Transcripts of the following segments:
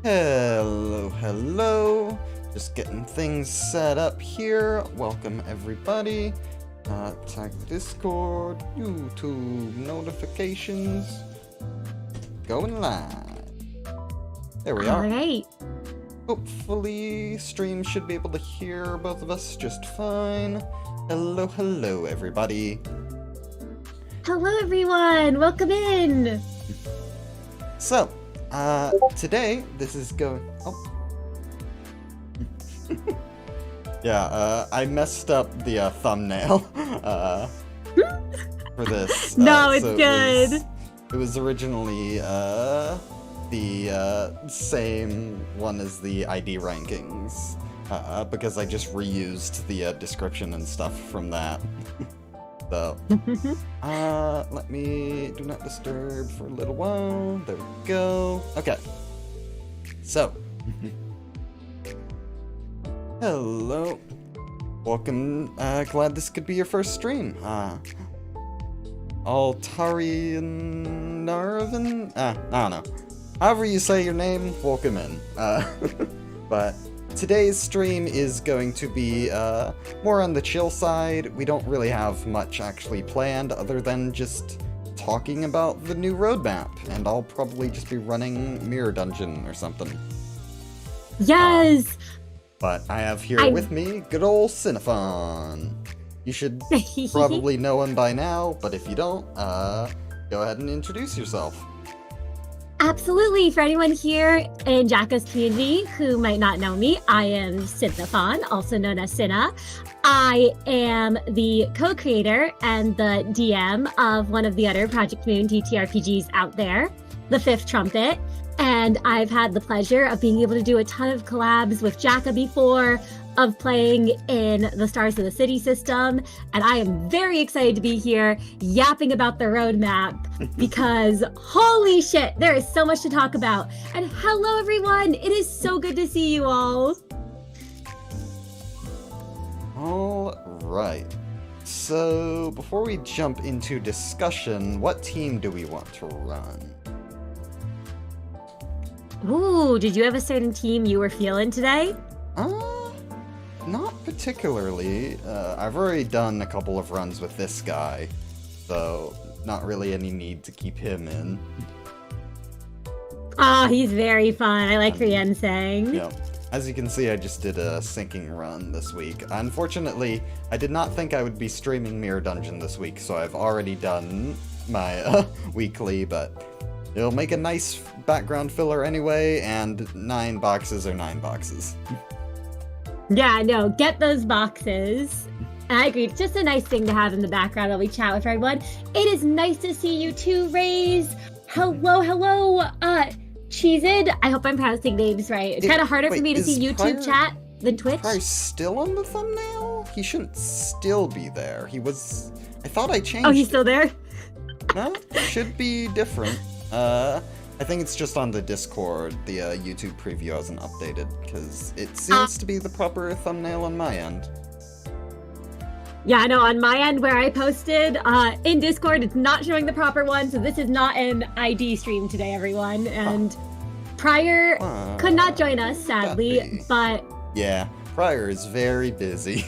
Hello, hello. Just getting things set up here. Welcome everybody. Tag Discord, YouTube, notifications. Going live. There we are. Alright. Hopefully, stream should be able to hear both of us just fine. Hello, hello, everybody. Hello everyone! Welcome in! So, today, this is going... Oh. Yeah, I messed up the thumbnail for this. No, it's good. It was originally the same one as the ID rankings, because I just reused the description and stuff from that. So, let me do not disturb for a little while. There we go. Okay. So, hello. Welcome. Glad this could be your first stream. Altarian Narvin? I don't know. However you say your name, welcome in. But today's stream is going to be more on the chill side. We don't really have much actually planned other than just talking about the new roadmap, and I'll probably just be running Mirror Dungeon or something. Yes! But I have here with me good old Cinnafaun. You should probably know him by now, but if you don't, go ahead and introduce yourself. Absolutely. For anyone here in Jacka's community who might not know me, I am Cinnafaun, also known as Cinna. I am the co-creator and the DM of one of the other Project Moon TTRPGs out there, The Fifth Trumpet. And I've had the pleasure of being able to do a ton of collabs with Jacka before, of playing in the Stars of the City system, and I am very excited to be here yapping about the roadmap because holy shit, there is so much to talk about. And hello everyone, it is so good to see you all. All right. So before we jump into discussion, what team do we want to run? Ooh, did you have a certain team you were feeling today? Not particularly. I've already done a couple of runs with this guy, so not really any need to keep him in. Oh, he's very fun. I like Riensang. Yeah. As you can see, I just did a sinking run this week. Unfortunately, I did not think I would be streaming Mirror Dungeon this week, so I've already done my weekly, but it'll make a nice background filler anyway, and 9 boxes are 9 boxes. Yeah, no, get those boxes. And I agree, it's just a nice thing to have in the background while we chat with everyone. It is nice to see you too, Raze. Hello, hello, Cheezid. I hope I'm pronouncing names right. It's kind of harder for me to see YouTube chat than Twitch. Is still on the thumbnail? He shouldn't still be there. He was... I thought I changed Oh, he's still there? No, it should be different. I think it's just on the Discord. The YouTube preview hasn't updated, because it seems to be the proper thumbnail on my end. Yeah, no, on my end where I posted, in Discord, it's not showing the proper one, so this is not an ID stream today, everyone. And Prior could not join us, sadly, but... Yeah, Prior is very busy.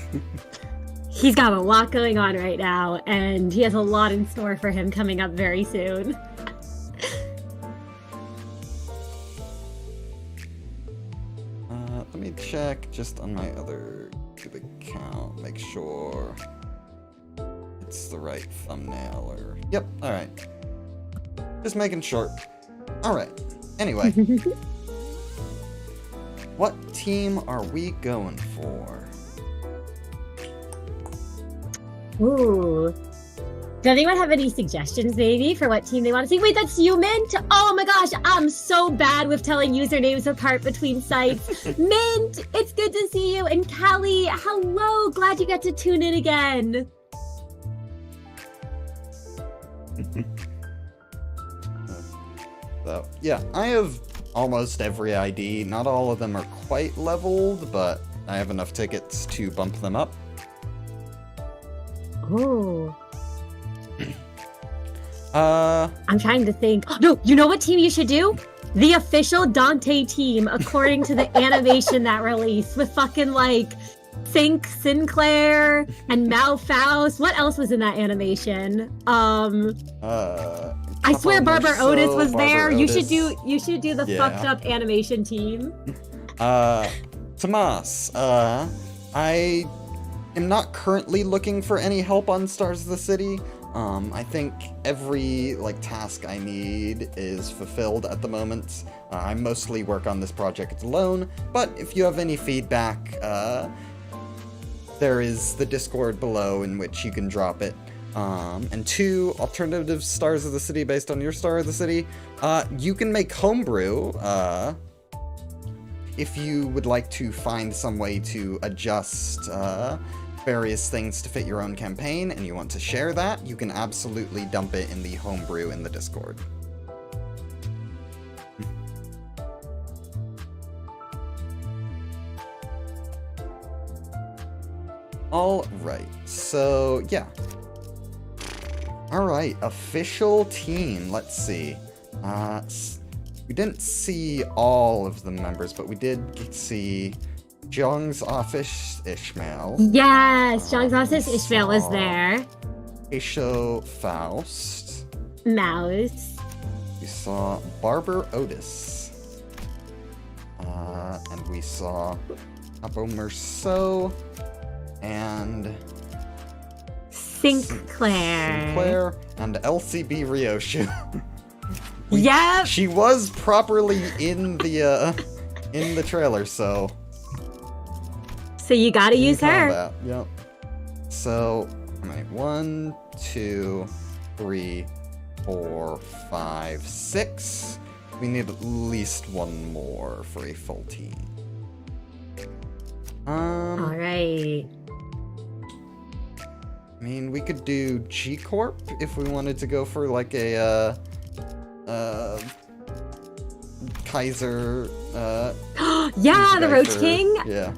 He's got a lot going on right now, and he has a lot in store for him coming up very soon. Let me check just on my other YouTube account, make sure it's the right thumbnail or... Yep, alright. Just making sure. Alright, anyway. What team are we going for? Ooh. Does anyone have any suggestions, maybe, for what team they want to see? Wait, that's you, Mint? Oh my gosh, I'm so bad with telling usernames apart between sites. Mint, it's good to see you. And Callie, hello, glad you got to tune in again. So, yeah, I have almost every ID. Not all of them are quite leveled, but I have enough tickets to bump them up. Oh. I'm trying to think. Oh, no, you know what team you should do? the official Dante team according to the animation that released with fucking like Sinclair and Malfaust. What else was in that animation? I swear Barbara Otis was there. Otis. You should do the fucked up animation team. Tomas, I am not currently looking for any help on Stars of the City. I think every task I need is fulfilled at the moment. I mostly work on this project alone, but if you have any feedback, there is the Discord below in which you can drop it. And 2 alternative Stars of the City based on your Star of the City. You can make homebrew, if you would like to find some way to adjust, various things to fit your own campaign, and you want to share that, you can absolutely dump it in the homebrew in the Discord. Alright, so yeah. Alright, official team, let's see. We didn't see all of the members, but we did see Jung's office Ishmael. Yes, Jung's office Ishmael was there. Aisho Faust. Mouse. We saw Barber Otis. And we saw Apo Merceau and Sinclair and LCB Ryoshu. Yep. She was properly in the trailer, so you gotta use her. Combat. Yep. So, alright, 1, 2, 3, 4, 5, 6. We need at least one more for a full team. Alright. I mean, we could do G Corp if we wanted to go for like a Kaiser. Yeah, the Roach King. Yeah.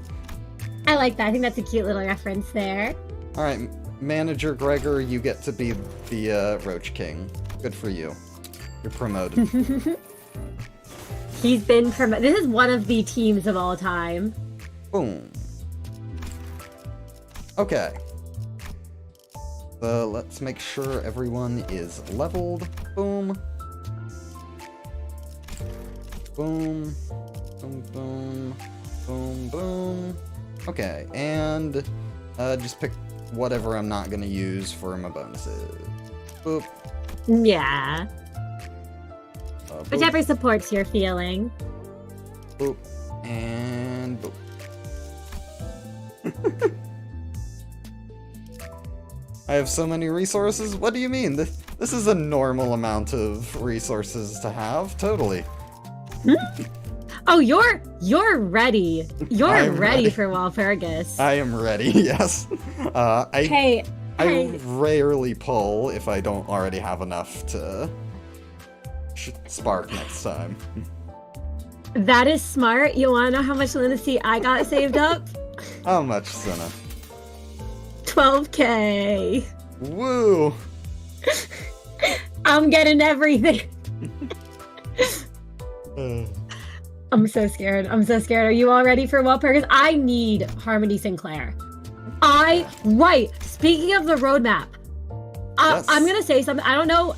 I like that. I think that's a cute little reference there. All right, Manager Gregor, you get to be the Roach King. Good for you. You're promoted. He's been promoted. This is one of the teams of all time. Boom. Okay. So let's make sure everyone is leveled. Boom. Boom. Boom, boom. Boom, boom. Okay, and just pick whatever I'm not gonna use for my bonuses. Boop. Yeah. Boop. Whichever supports your feeling. Boop. And boop. I have so many resources? What do you mean? This is a normal amount of resources to have. Totally. Oh, you're ready. You're I'm ready for Walpurgis. I am ready, yes. I rarely pull if I don't already have enough to spark next time. That is smart. You want to know how much lunacy I got saved up? How much, Cinna? 12K. Woo! I'm getting everything. I'm so scared. I'm so scared. Are you all ready for Walpurgis? I need Harmony Sinclair. Right. Speaking of the roadmap, Yes. I'm gonna say something. I don't know.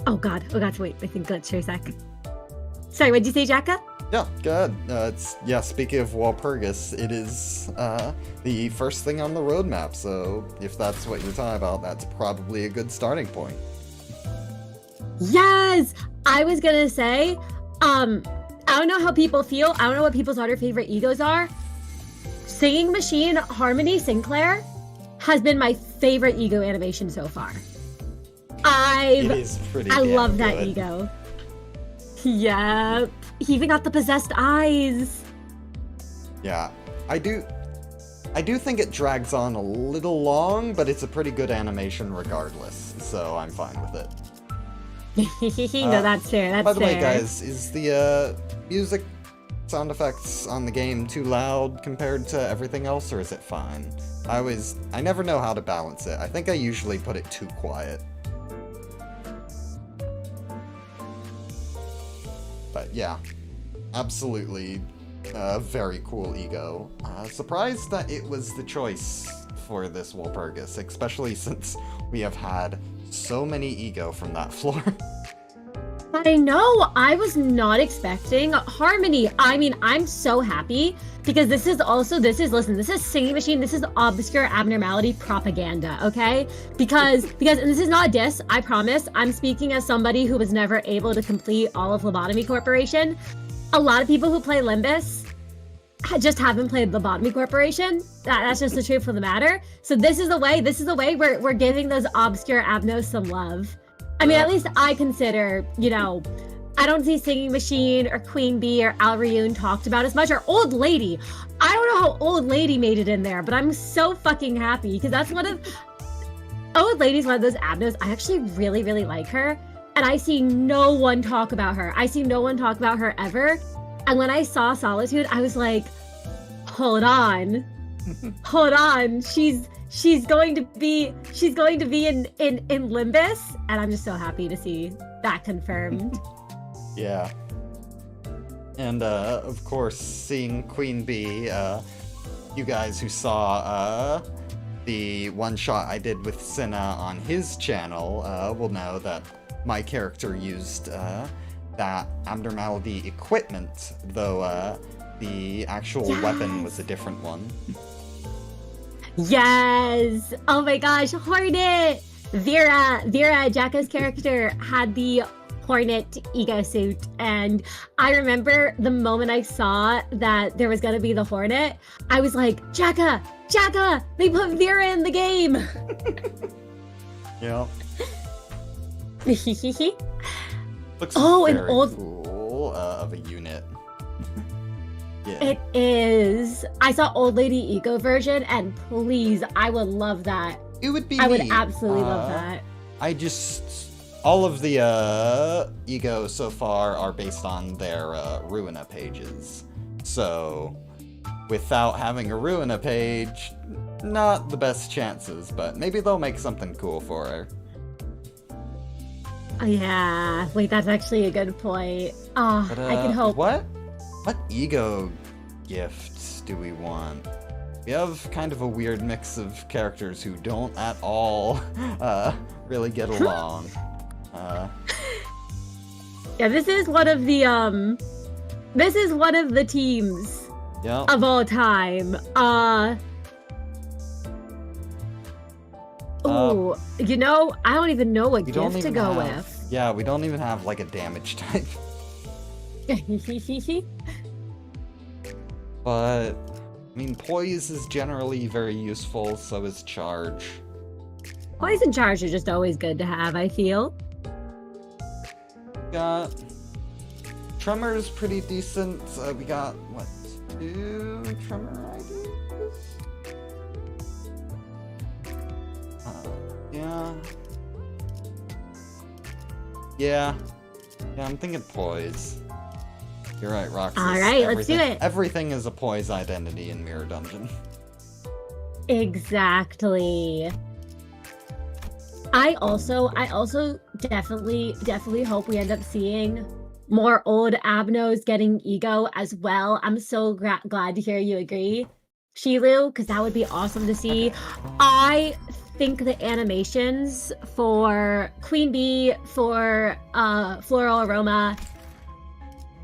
Oh God. Wait. I think glitch for a sec. Sorry. What'd you say, Jacka? Yeah, good. Speaking of Walpurgis, it is the first thing on the roadmap, so if that's what you're talking about, that's probably a good starting point. Yes! I was gonna say, I don't know how people feel. I don't know what people's other favorite egos are. Singing Machine Harmony Sinclair has been my favorite ego animation so far. It is pretty I love that good. ego. Yep. He even got the possessed eyes. Yeah, I do think it drags on a little long, but it's a pretty good animation regardless, so I'm fine with it. No, that's fair. That's fair. By the way, guys, is the music sound effects on the game too loud compared to everything else, or is it fine? I never know how to balance it. I think I usually put it too quiet. yeah, absolutely very cool ego. Surprised that it was the choice for this Walpurgis, especially since we have had so many ego from that floor. I know, I was not expecting Harmony. I mean, I'm so happy because this is Singing Machine, this is obscure abnormality propaganda, okay? Because, and this is not a diss, I promise, I'm speaking as somebody who was never able to complete all of Lobotomy Corporation. A lot of people who play Limbus just haven't played Lobotomy Corporation. That's just the truth of the matter. So this is the way we're giving those obscure abnos some love. I mean, at least I consider, you know, I don't see Singing Machine or Queen Bee or Al Rayun talked about as much, or Old Lady. I don't know how Old Lady made it in there, but I'm so fucking happy because that's Old Lady's one of those abnos. I actually really, really like her, and I see no one talk about her. I see no one talk about her ever. And when I saw Solitude, I was like, hold on, she's going to be in Limbus, and I'm just so happy to see that confirmed. Yeah. And of course, seeing Queen Bee, you guys who saw the one shot I did with Cinna on his channel will know that my character used that abnormality equipment, though the actual weapon was a different one. Yes! Oh my gosh, Hornet! Vera, Jacka's character, had the Hornet ego suit, and I remember the moment I saw that there was gonna be the Hornet, I was like, Jacka! They put Vera in the game! Yeah. Looks very cool of a unit. Yeah. It is. I saw Old Lady Ego version, and please, I would love that. It would be I would neat. absolutely love that. All of the ego so far are based on their Ruina pages. So, without having a Ruina page, not the best chances, but maybe they'll make something cool for her. Oh, yeah. Wait, that's actually a good point. I can hope. What ego gifts do we want? We have kind of a weird mix of characters who don't at all really get along. Yeah, this is one of the teams of all time. You know, I don't even know what gift to go with. Yeah, we don't even have like a damage type. But I mean, Poise is generally very useful, so is Charge. Poise and Charge are just always good to have, I feel. Got Tremor's pretty decent. We got, what, 2 Tremor ideas? Yeah, I'm thinking Poise. You're right, Roxas. Alright, let's do it. Everything is a Poise identity in Mirror Dungeon. Exactly. I also definitely hope we end up seeing more old Abnos getting ego as well. I'm so glad to hear you agree, Shilu, because that would be awesome to see. I think the animations for Queen Bee, for Floral Aroma,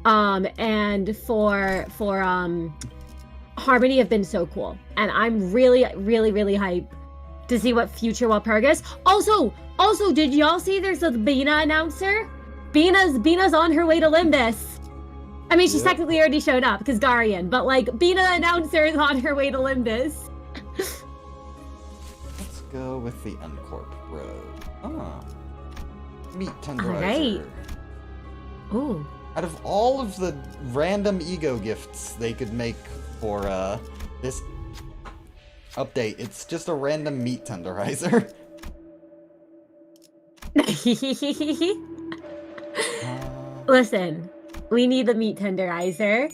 and for Harmony have been so cool, and I'm really hyped to see what future Walpurgis. Also, did y'all see there's a Bina announcer? Bina's on her way to Limbus. I mean, she's technically already showed up because Garian, but like Bina announcer is on her way to Limbus. Let's go with the Uncorp Road. Meat tenderizer. Alright. Ooh. Out of all of the random ego gifts they could make for this update, it's just a random meat tenderizer. Listen, we need the meat tenderizer.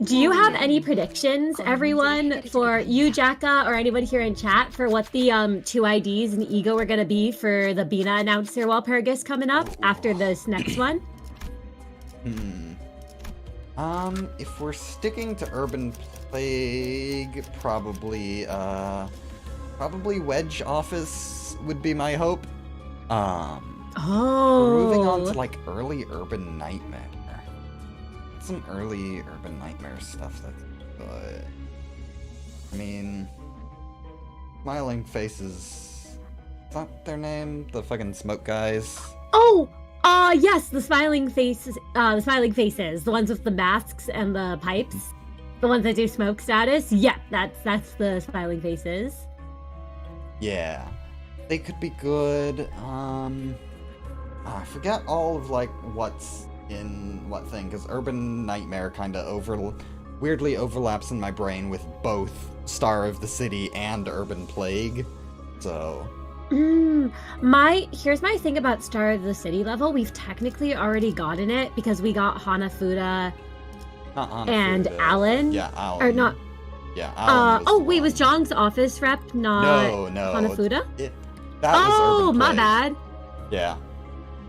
Do you have any predictions, everyone, for you, Jacka, or anyone here in chat, for what the 2 IDs and ego are going to be for the Bina announcer Walpurgis coming up after this next one? If we're sticking to Urban Plague, probably Wedge Office would be my hope. We're moving on to, like, early Urban Nightmare. Some early Urban Nightmare stuff that's good. I mean, Smiling Faces, is that their name? The fucking smoke guys? Oh! Yes, the smiling faces, the ones with the masks and the pipes. The ones that do smoke status. Yeah, that's the smiling faces. Yeah. They could be good. I forget all of, like, what's in what thing, because Urban Nightmare kind of weirdly overlaps in my brain with both Star of the City and Urban Plague, so... Here's my thing about Star of the City level. We've technically already gotten it, because we got Hanafuda and Alan. Yeah, Alan. Or not... Yeah, Alan was Zhang's office rep not No. Hanafuda? That was Urban my Plague. bad. Yeah.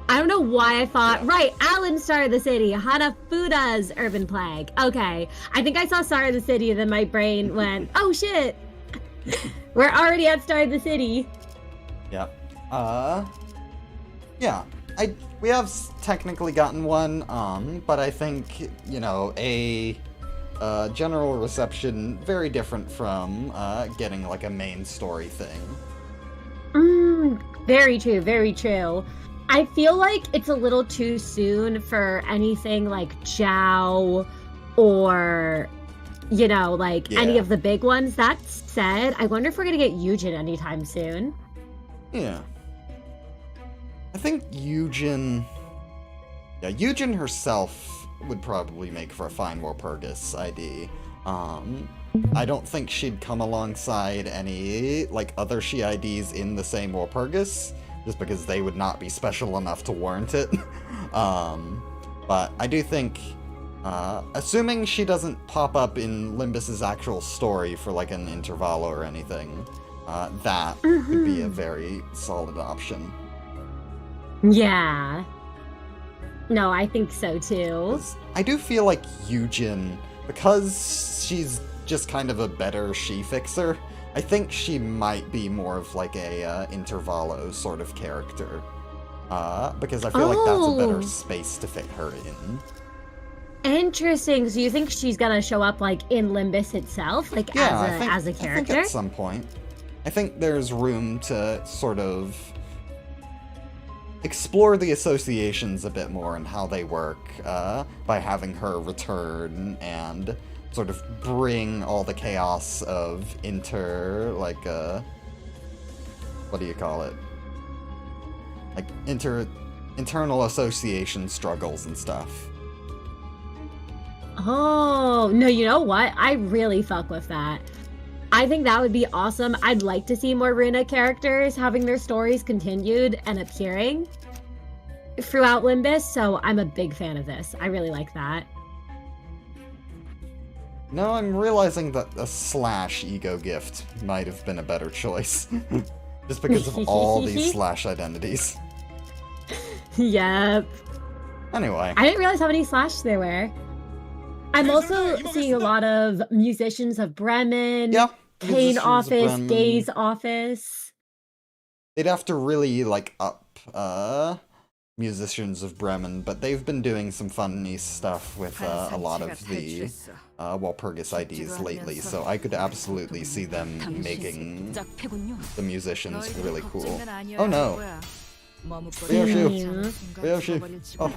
I don't know why I thought, right, Alan Star of the City, Hanafuda's Urban Plague. Okay. I think I saw Star of the City and then my brain went, oh shit! We're already at Star of the City. Yeah. Yeah. We have technically gotten one, but I think, you know, a general reception very different from getting, like, a main story thing. Very true, very true. I feel like it's a little too soon for anything like Zhao or, you know, like any of the big ones. That said, I wonder if we're gonna get Yujin anytime soon. Yeah. I think Yujin herself would probably make for a fine Walpurgis ID. I don't think she'd come alongside any, like, other Shi-IDs in the same Walpurgis, just because they would not be special enough to warrant it. But I do think, assuming she doesn't pop up in Limbus's actual story for, like, an intervallo or anything, that would be a very solid option. Yeah. No, I think so too. I do feel like Yujin, because she's just kind of a better Shi-fixer, I think she might be more of like a intervallo sort of character. Because I feel like that's a better space to fit her in. Interesting. So you think she's gonna show up like in Limbus itself, like as a character? I think at some point. I think there's room to sort of explore the associations a bit more and how they work by having her return and sort of bring all the chaos of what do you call it? Like internal association struggles and stuff. Oh, no, you know what? I really fuck with that. I think that would be awesome. I'd like to see more Runa characters having their stories continued and appearing throughout Limbus, so I'm a big fan of this. I really like that. No, I'm realizing that a slash ego gift might have been a better choice. Just because of all these slash identities. Yep. Anyway. I didn't realize how many slash there were. I'm also seeing a lot of Musicians of Bremen, Kane Office, Gaze Office. They'd have to really, like, up Musicians of Bremen, but they've been doing some funny stuff with a lot of the Walpurgis IDs lately, so I could absolutely see them making the musicians really cool. Oh no! Ryoshu! Oh,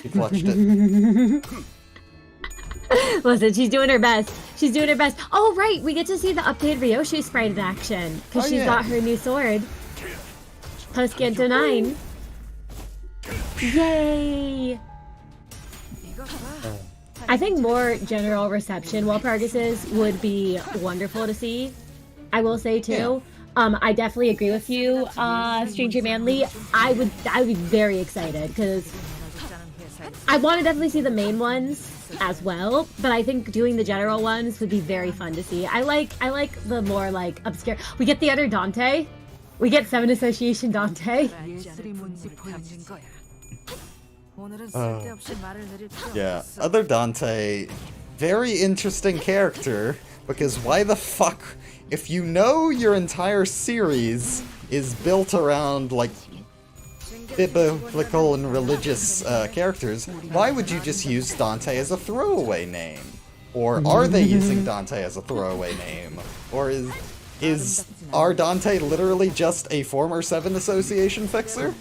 he clutched it. Listen, she's doing her best. She's doing her best. Oh, right, we get to see the updated Ryoshu sprite in action, because she's got her new sword. Post-Kanto 9. Yay! I think more general reception Walpurgises would be wonderful to see. I will say too. I definitely agree with you, Stranger Manly. I would be very excited because I want to definitely see the main ones as well, but I think doing the general ones would be very fun to see. I like the more like obscure. We get the other Dante. We get 7 Association Dante. Yeah, other Dante, very interesting character, because why the fuck, if you know your entire series is built around, like, biblical and religious characters, why would you just use Dante as a throwaway name? Or are they using Dante as a throwaway name? Or is our Dante literally just a former Seven Association fixer?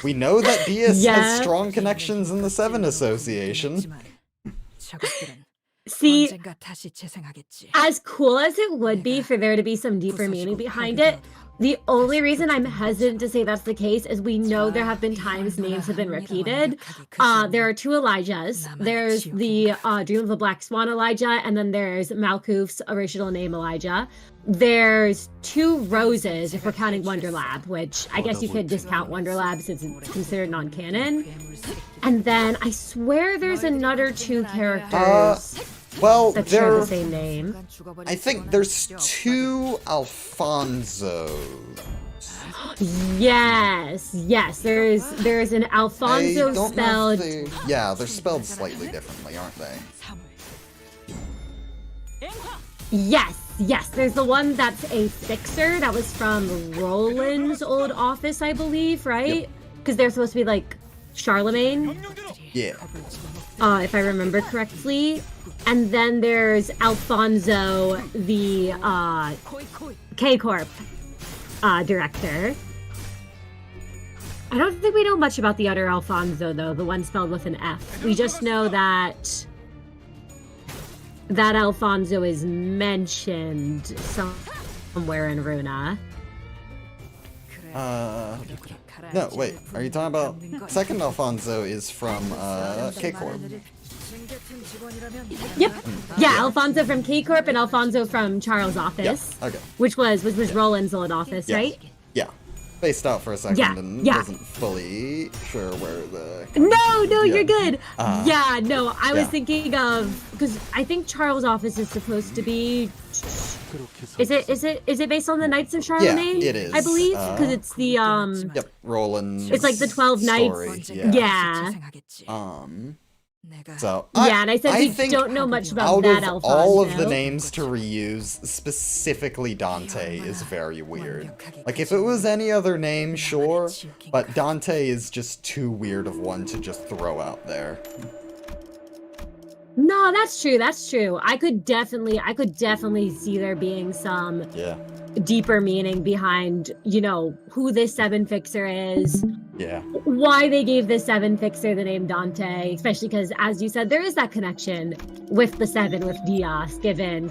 We know that Diaz has strong connections in the Seven Association. See, as cool as it would be for there to be some deeper meaning behind it, the only reason I'm hesitant to say that's the case is we know there have been times names have been repeated. There are two Elijahs. There's the Dream of a Black Swan Elijah, and then there's Malkuth's original name Elijah. There's two Roses, if we're counting Wonderlab, which I guess you could discount Wonderlab since it's considered non-canon. And then I swear there's another two characters well, that share the same name. I think there's two Alfonsos. Yes, there's an Alfonso spelled. Yeah, they're spelled slightly differently, aren't they? Yes, there's the one that's a fixer that was from Roland's old office, I believe, right? Because they're supposed to be like Charlemagne. Yeah. If I remember correctly. And then there's Alfonso, the K-Corp director. I don't think we know much about the other Alfonso, though, the one spelled with an F. We just know that Alfonso is mentioned somewhere in Runa. No, wait, are you talking about... Second Alfonso is from, K-Corp. Yep. Yeah, Alfonso from K-Corp and Alfonso from Charles' office. Yeah, okay. Which was Roland's old office, right? Yeah. Spaced out for a second and wasn't fully sure where the... No, you're good. I was thinking of... Because I think Charles' office is supposed to be... Is it based on the Knights of Charlemagne? Yeah, it is. I believe, because it's the Yep, Roland's. It's like the 12 story. Knights. Yeah. So and I said we don't know much about that Alfonso. All of the names to reuse, specifically Dante is very weird. Like if it was any other name, sure, but Dante is just too weird of one to just throw out there. No, that's true. I could definitely see there being some deeper meaning behind, who this Seven Fixer is. Yeah. Why they gave this Seven Fixer the name Dante, especially because, as you said, there is that connection with the Seven, with Diaz, given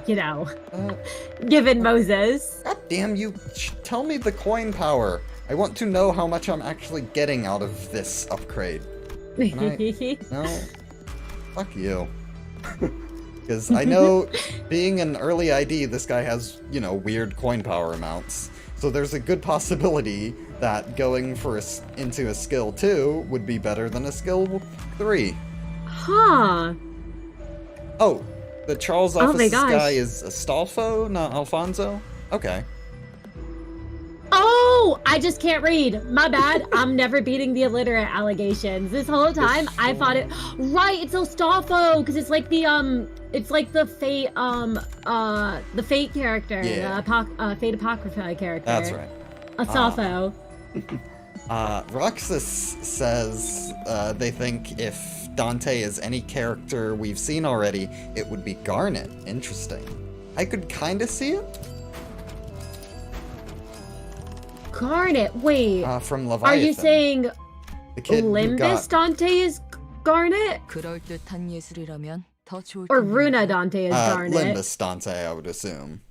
Moses. God damn you, tell me the coin power. I want to know how much I'm actually getting out of this upgrade. No? Fuck you. Because I know, being an early ID, this guy has, weird coin power amounts. So there's a good possibility that going into a skill 2 would be better than a skill 3. Huh. Oh, the Charles office guy is Astolfo, not Alfonso? Okay. Oh, I just can't read. My bad. I'm never beating the illiterate allegations. This whole time, I thought it. Right, it's Astolfo, because it's like the Fate character, the Fate Apocrypha character. That's right. Astolfo. Roxas says they think if Dante is any character we've seen already, it would be Garnet. Interesting. I could kind of see it. Garnet, wait. From Leviathan. Are you saying the kid Limbus Dante is Garnet? Or Runa Dante is Garnet? Limbus Dante, I would assume.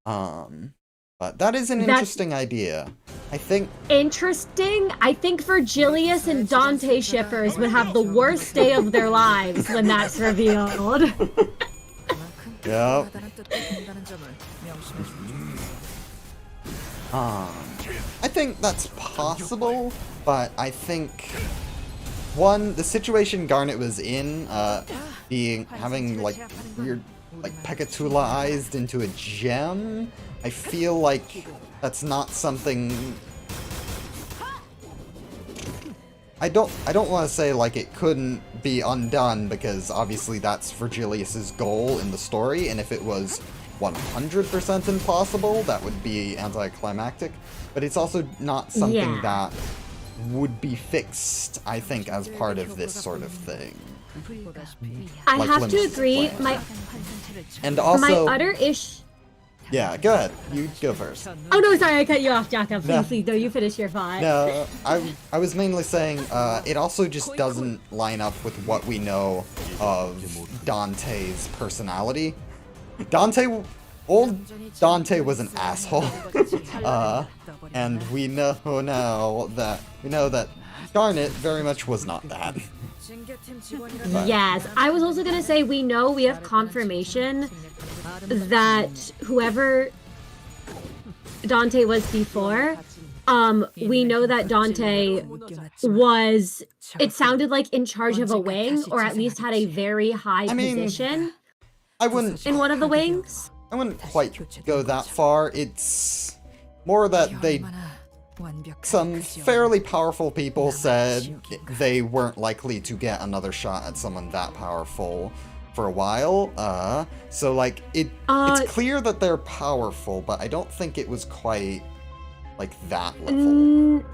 But that is an interesting idea. I think... Interesting? I think Virgilius and Dante shippers would have the worst day of their lives when that's revealed. Yep. I think that's possible, but I think the situation Garnet was in, having like weird, like Pekatula-ized into a gem, I feel like that's not something. I don't want to say like it couldn't be undone, because obviously that's Virgilius's goal in the story, and if it was 100% impossible, that would be anticlimactic. But it's also not something that would be fixed, I think, as part of this sort of thing. I Like have to Limits' agree. plan. And also, My utter ish. yeah, go ahead. You go first. Oh no, sorry, I cut you off, Jacka. Please, No. please, no, you finish your thought. No, I was mainly saying it also just doesn't line up with what we know of Dante's personality. Old Dante was an asshole, and we know that Garnet very much was not that. But, Yes, I was also gonna say we have confirmation that whoever Dante was before, we know that Dante was, it sounded like in charge of a wing, or at least had a very high position I wouldn't in one of the wings. quite go that far. It's more that some fairly powerful people said they weren't likely to get another shot at someone that powerful for a while. So like it's clear that they're powerful, but I don't think it was quite like that level.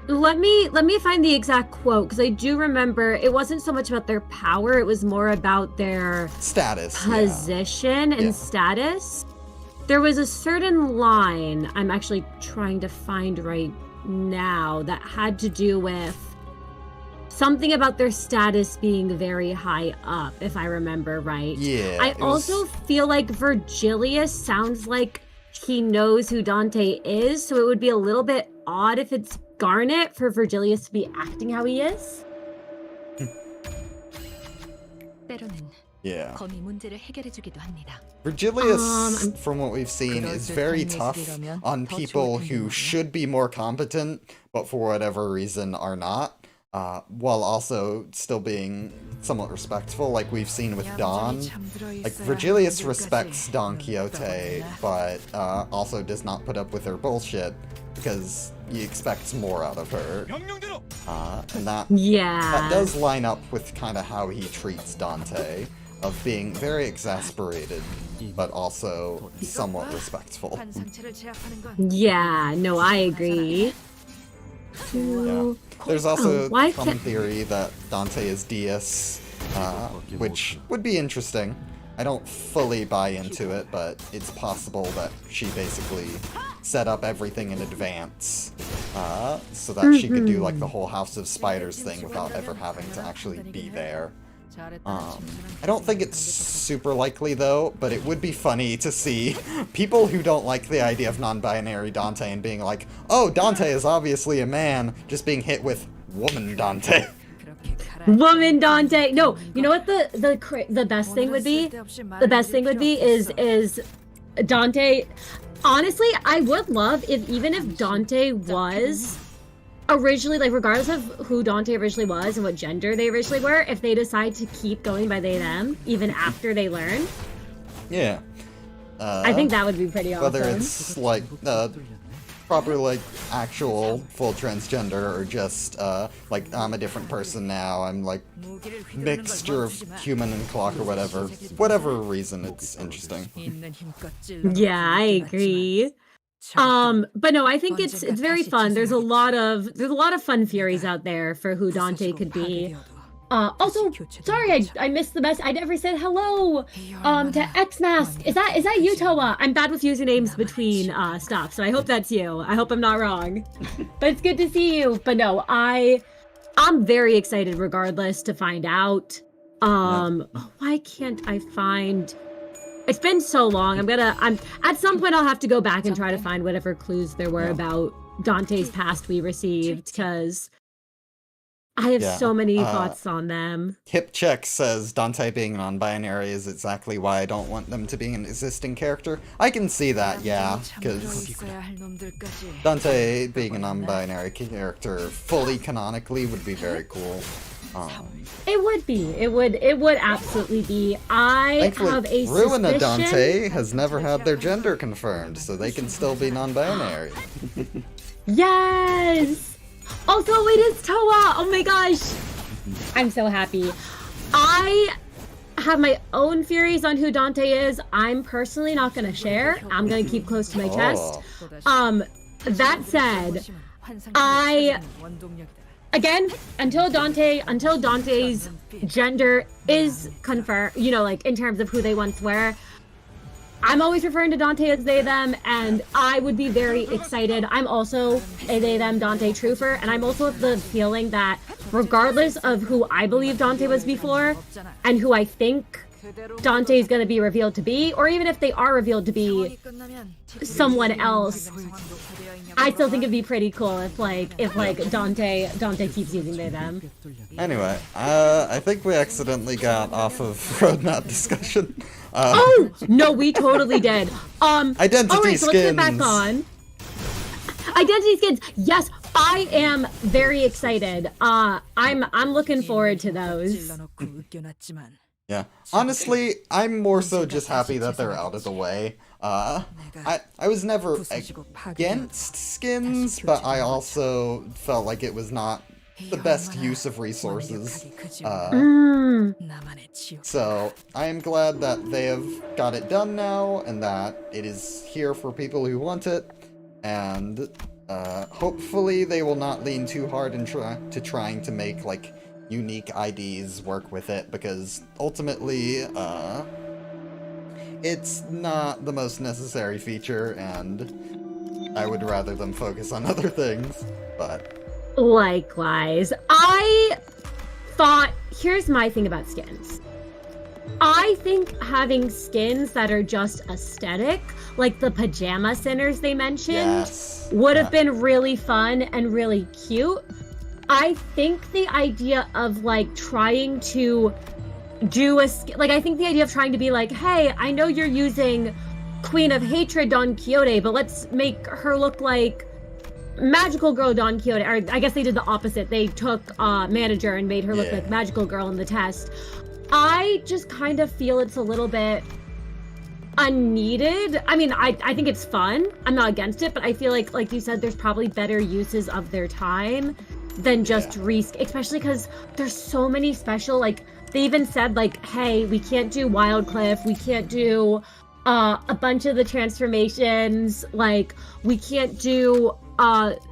Let me find the exact quote, because I do remember it wasn't so much about their power, it was more about their Status. position and status. There was a certain line I'm actually trying to find right now that had to do with something about their status being very high up, if I remember right. Yeah. I also feel like Virgilius sounds like he knows who Dante is, so it would be a little bit odd if it's Garnet for Virgilius to be acting how he is. Yeah. Virgilius, from what we've seen, is very tough on people who should be more competent, but for whatever reason are not, while also still being somewhat respectful, like we've seen with Don. Like, Virgilius respects Don Quixote, but also does not put up with her bullshit, because he expects more out of her. And that does line up with kind of how he treats Dante, of being very exasperated, but also somewhat respectful. Yeah, no, I agree. Yeah. There's also common theory that Dante is Deus, which would be interesting. I don't fully buy into it, but it's possible that she basically set up everything in advance, so that she could do like the whole House of Spiders thing without ever having to actually be there. I don't think it's super likely though, but it would be funny to see people who don't like the idea of non-binary Dante and being like, oh, Dante is obviously a man, just being hit with woman Dante. Woman Dante. No, you know what the best thing would be? The best thing would be is Dante. Honestly, I would love even if Dante was originally, like, regardless of who Dante originally was and what gender they originally were, if they decide to keep going by they them even after they learn. Yeah. I think that would be pretty awesome. Whether it's like proper like actual full transgender, or just like I'm a different person now, I'm like mixture of human and clock or whatever reason, it's interesting. Yeah, I agree. But no, I think it's very fun. There's a lot of fun theories out there for who Dante could be. Also, sorry, I missed the best. I never said hello to X-Mask. Is that you, Toa? I'm bad with usernames between stuff, so I hope that's you. I hope I'm not wrong. But it's good to see you. But no, I'm very excited regardless to find out. Why can't I find... It's been so long. I'm at some point I'll have to go back and try to find whatever clues there were about Dante's past we received, because I have so many thoughts on them. Hipcheck says Dante being non-binary is exactly why I don't want them to be an existing character. I can see that, yeah, because Dante being a non-binary character fully canonically would be very cool. It would be. It would absolutely be. I have a Ruina suspicion... Dante has never had their gender confirmed, so they can still be non-binary. Yes! Also, it is Toa! Oh my gosh! I'm so happy. I have my own theories on who Dante is. I'm personally not gonna share. I'm gonna keep close to my chest. That said, again, until Dante's gender is confirmed, you know, like in terms of who they once were, I'm always referring to Dante as they, them, and I would be very excited. I'm also a they, them Dante truther, and I'm also of the feeling that regardless of who I believe Dante was before, and who I think Dante is going to be revealed to be, or even if they are revealed to be someone else, I still think it'd be pretty cool if Dante keeps using they, them. Anyway, I think we accidentally got off of roadmap discussion. Oh no, we totally did. Identity all right, so skins. let's get back on. Identity skins. Yes, I am very excited. I'm looking forward to those. Yeah, honestly, I'm more so just happy that they're out of the way. I was never against skins, but I also felt like it was not the best use of resources. So I am glad that they have got it done now, and that it is here for people who want it, and hopefully they will not lean too hard into trying to make, like, unique IDs work with it, because ultimately, it's not the most necessary feature, and I would rather them focus on other things, but... Likewise. I thought, here's my thing about skins. I think having skins that are just aesthetic, like the pajama sinners they mentioned, would have been really fun and really cute. I think the idea of, like, trying to do I think the idea of trying to be like, hey, I know you're using Queen of Hatred Don Quixote, but let's make her look like Magical Girl Don Quixote. Or I guess they did the opposite. They took Manager and made her look like Magical Girl in the test. I just kind of feel it's a little bit unneeded. I mean, I think it's fun. I'm not against it, but I feel like you said, there's probably better uses of their time than just especially because there's so many special, like, they even said, like, hey, we can't do Wildcliff, we can't do a bunch of the transformations, like, we can't do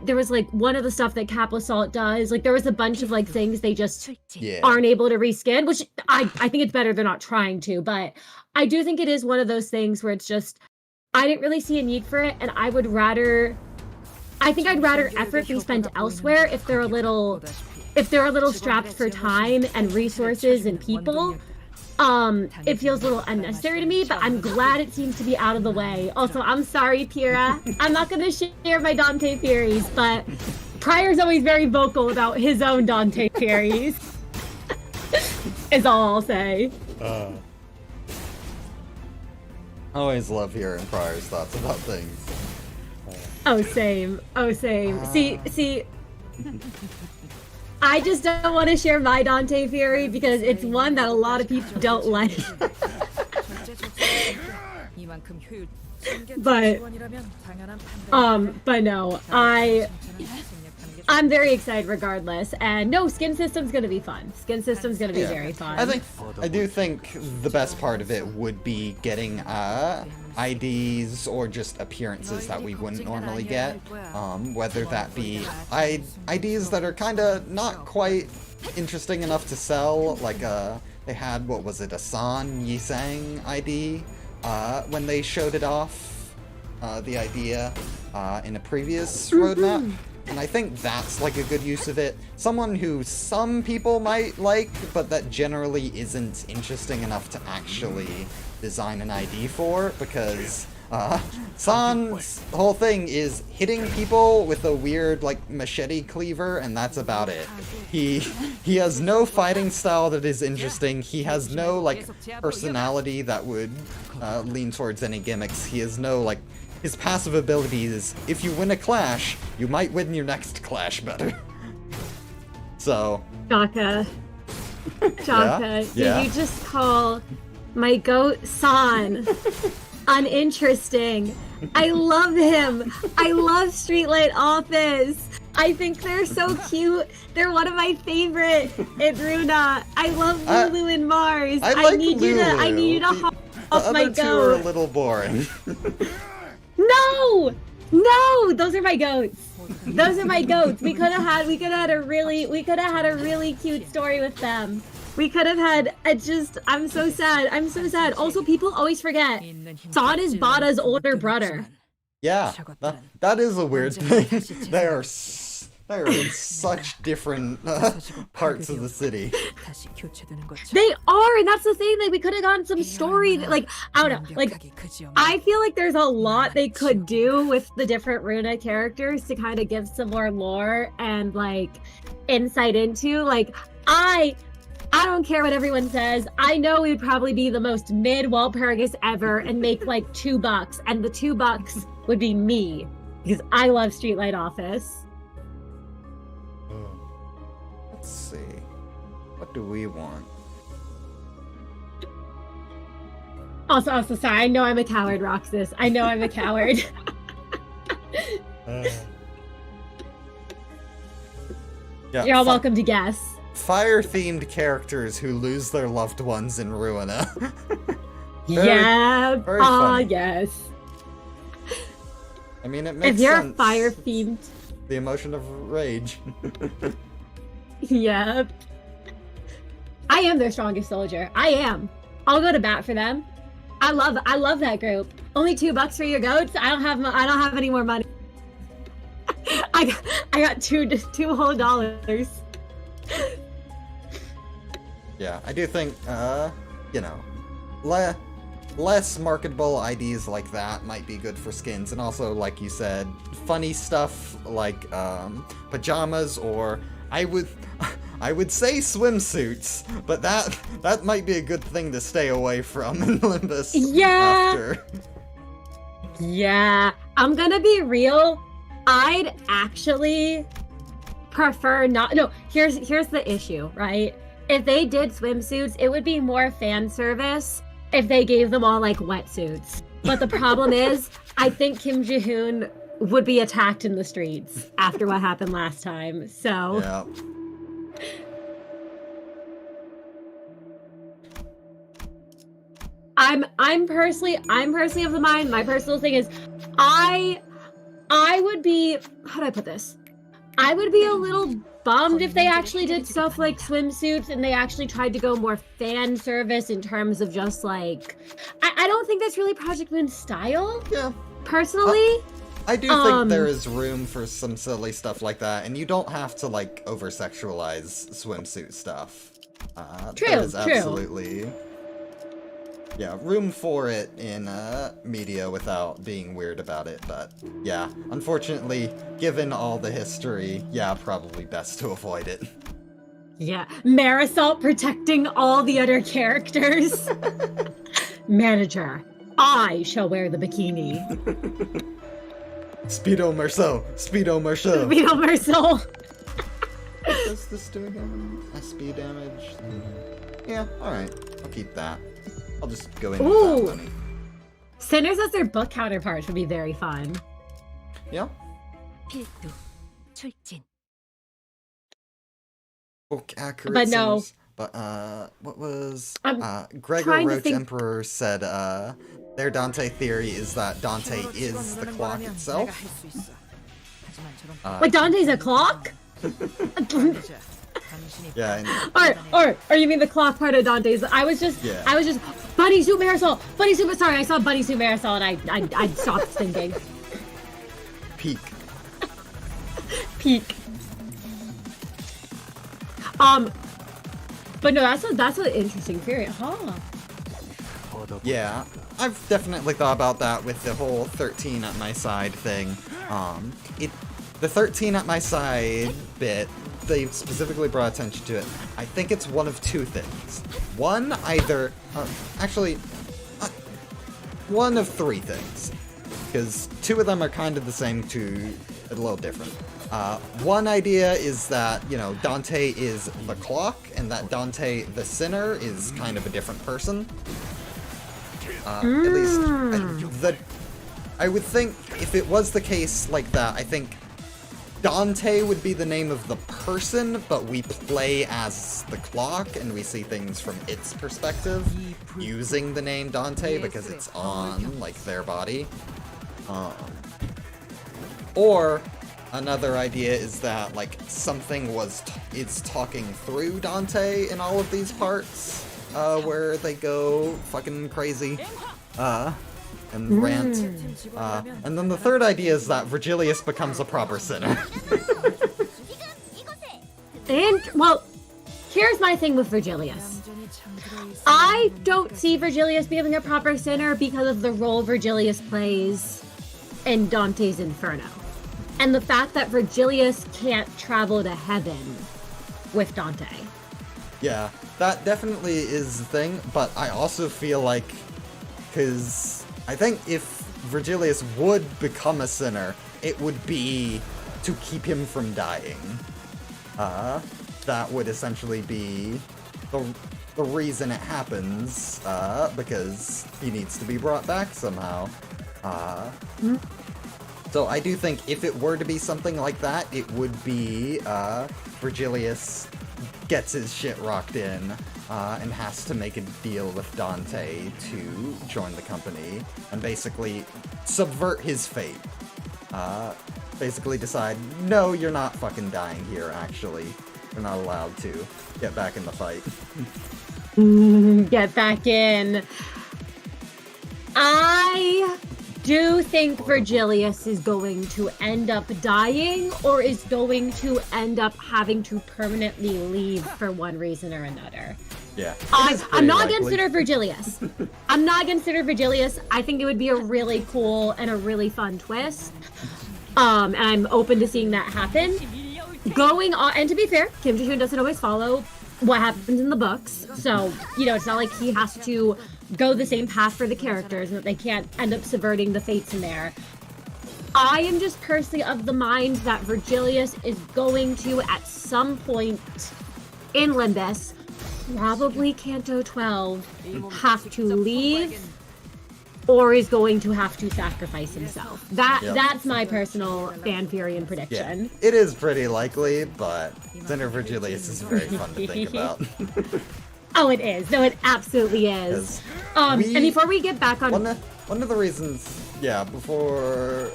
there was, like, one of the stuff that Cap Assault does, like, there was a bunch of, like, things they just aren't able to reskin, which I think it's better they're not trying to, but I do think it is one of those things where it's just, I didn't really see a need for it, and I'd rather effort be spent elsewhere if they're a little strapped for time and resources and people. It feels a little unnecessary to me, but I'm glad it seems to be out of the way. Also, I'm sorry, Pyrrha. I'm not going to share my Dante theories, but Pryor's always very vocal about his own Dante theories. Is all I'll say. Always love hearing Pryor's thoughts about things. Oh, same. Oh, same. See, I just don't want to share my Dante theory because it's one that a lot of people don't like. But no, I'm very excited regardless, and no, skin system's gonna be fun. Skin system's gonna be very fun. I do think the best part of it would be getting IDs or just appearances that we wouldn't normally get, whether that be IDs that are kind of not quite interesting enough to sell, like they had, what was it, a San Yisang ID when they showed it off, the idea in a previous roadmap. And I think that's, like, a good use of it. Someone who some people might like, but that generally isn't interesting enough to actually design an ID for, because San's whole thing is hitting people with a weird, like, machete cleaver, and that's about it. He has no fighting style that is interesting. He has no, like, personality that would lean towards any gimmicks. He has no, like... His passive ability is, if you win a clash, you might win your next clash better. So... Chaka, did you just call my goat San uninteresting? I love him! I love Streetlight Office! I think they're so cute. They're one of my favorite in Runa. I love Lulu and Mars. I like need Lulu. I need you to hop off my The other two are a goat. little boring. No! No! Those are my goats. Those are my goats. We could have had a really cute story with them. We could have had I'm so sad. I'm so sad. Also, people always forget. Son is Bada's older brother. Yeah, that is a weird thing. They are in such different parts of the city. They are, and that's the thing. Like, we could have gotten some story. Like, I don't know. Like, I feel like there's a lot they could do with the different Runa characters to kind of give some more lore and like insight into. Like, I don't care what everyone says. I know we'd probably be the most mid Walpurgis ever and make like $2, and the $2 would be me because I love Streetlight Office. Let's see. What do we want? Also, sorry. I know I'm a coward, Roxas. I know I'm a coward. Yeah, You're all welcome to guess. Fire-themed characters who lose their loved ones in Ruina. Yeah. very funny. Yes. I mean, it makes If you're sense. a fire-themed... The emotion of rage. Yeah. I am their strongest soldier. I am. I'll go to bat for them. I love that group. Only $2 for your goats. I don't have any more money. I got two whole dollars. Yeah, I do think, you know, less marketable IDs like that might be good for skins, and also, like you said, funny stuff like pajamas, or I would say swimsuits, but that might be a good thing to stay away from in Olympus. Yeah. After. Yeah, I'm gonna be real. I'd actually prefer not. No, here's the issue, right? If they did swimsuits, it would be more fan service if they gave them all like wetsuits. But the problem is, I think Kim Ji-hoon would be attacked in the streets after what happened last time. So Yeah. I'm personally of the mind. My personal thing is, I would be, how do I put this? I would be a little bummed if they actually did stuff like swimsuits and they actually tried to go more fan service in terms of just like, I don't think that's really Project Moon's style. Yeah. Personally. I do think there is room for some silly stuff like that, and you don't have to like over-sexualize swimsuit stuff. There is absolutely, yeah, room for it in media without being weird about it. But yeah, unfortunately, given all the history, yeah, probably best to avoid it. Yeah, Marisol protecting all the other characters. Manager, I shall wear the bikini. Speedo Merceau! Speedo Merceau! Speedo Merceau! What does this do again? SP damage? Yeah, alright. I'll keep that. I'll just go in with that money. Sinners as their book counterparts would be very fun. Yeah. Book accurate. But no. Sinners. But, what was... I'm Gregor trying to Roach think- Emperor said, their Dante theory is that Dante is the clock itself. Like Dante's a clock? Yeah, and Or you mean the clock part of Dante's? I was just Bunny Suit Marisol! Sorry, I saw Bunny Suit Marisol and I stopped thinking. peak. Peak. But no, that's an interesting theory, huh? Yeah, I've definitely thought about that with the whole 13 at my side thing. The 13 at my side bit, they specifically brought attention to it. I think it's one of two things. One, either, one of three things. Because two of them are kind of the same, two a little different. One idea is that, you know, Dante is the clock, and that Dante the sinner is kind of a different person. At least, I would think if it was the case like that, I think Dante would be the name of the person, but we play as the clock, and we see things from its perspective, using the name Dante because it's on, like, their body. Or another idea is that, like, something is talking through Dante in all of these parts, where they go fucking crazy, and rant. And then the third idea is that Virgilius becomes a proper sinner. And, well, here's my thing with Virgilius. I don't see Virgilius becoming a proper sinner because of the role Virgilius plays in Dante's Inferno. And the fact that Virgilius can't travel to heaven with Dante. Yeah, that definitely is the thing, but I also feel like, because I think if Virgilius would become a sinner, it would be to keep him from dying. That would essentially be the reason it happens, because he needs to be brought back somehow. So I do think if it were to be something like that, it would be Virgilius gets his shit rocked in, and has to make a deal with Dante to join the company and basically subvert his fate. Basically decide, no, you're not fucking dying here, actually. You're not allowed to. Get back in the fight. Get back in. I do think Virgilius is going to end up dying, or is going to end up having to permanently leave for one reason or another. Yeah. I'm not against Virgilius. I'm not against Virgilius. I think it would be a really cool and a really fun twist. And I'm open to seeing that happen. Going on, and to be fair, Kim Ji-hoon doesn't always follow what happens in the books. So, you know, it's not like he has to go the same path for the characters and that they can't end up subverting the fates in there. I am just personally of the mind that Virgilius is going to, at some point in Limbus, probably Canto 12, have to leave, or is going to have to sacrifice himself. That's my personal fan theory and prediction. Yeah, it is pretty likely, but Sinner Virgilius is very fun to think about. Oh, it is. No, it absolutely is. And before we get back on... One of the reasons... Yeah, before...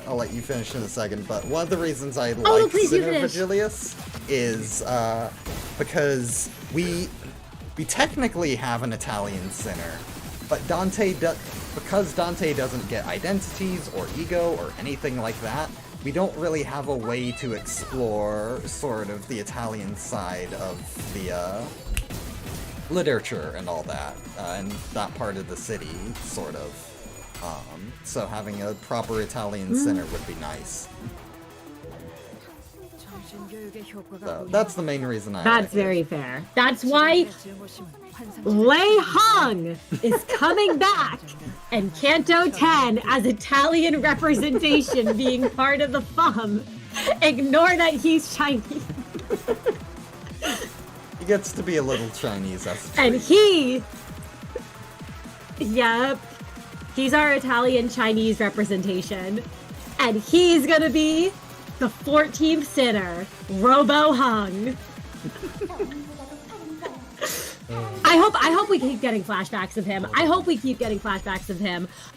I'll let you finish in a second, but one of the reasons I like Sinner Virgilius is because we technically have an Italian sinner, but because Dante doesn't get identities or ego or anything like that, we don't really have a way to explore sort of the Italian side of the literature and all that, and that part of the city, sort of. So having a proper Italian sinner would be nice. So that's the main reason I That's very fair. That's why Lei Hong is coming back in Canto 10 as Italian representation being part of the FUM. Ignore that he's Chinese. He gets to be a little Chinese, that's true. And he... Yep. He's our Italian Chinese representation. And he's gonna be the 14th sinner, Robo Hung. I hope we keep getting flashbacks of him.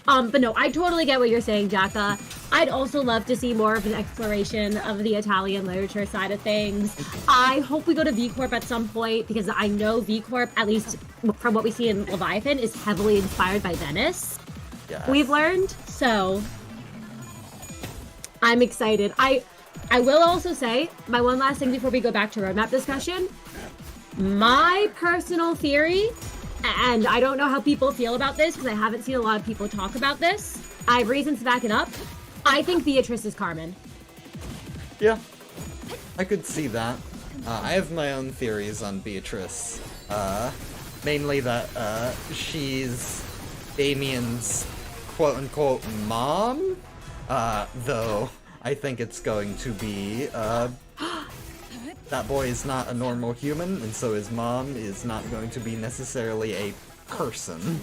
But no, I totally get what you're saying, Jaka. I'd also love to see more of an exploration of the Italian literature side of things. I hope we go to V Corp at some point, because I know V Corp, at least from what we see in Leviathan, is heavily inspired by Venice. Yeah. We've learned, so I'm excited. I will also say, my one last thing before we go back to roadmap discussion, my personal theory, and I don't know how people feel about this because I haven't seen a lot of people talk about this. I have reasons to back it up. I think Beatrice is Carmen. Yeah, I could see that. I have my own theories on Beatrice. Mainly that she's Damien's quote-unquote mom, though I think it's going to be that boy is not a normal human, and so his mom is not going to be necessarily a person.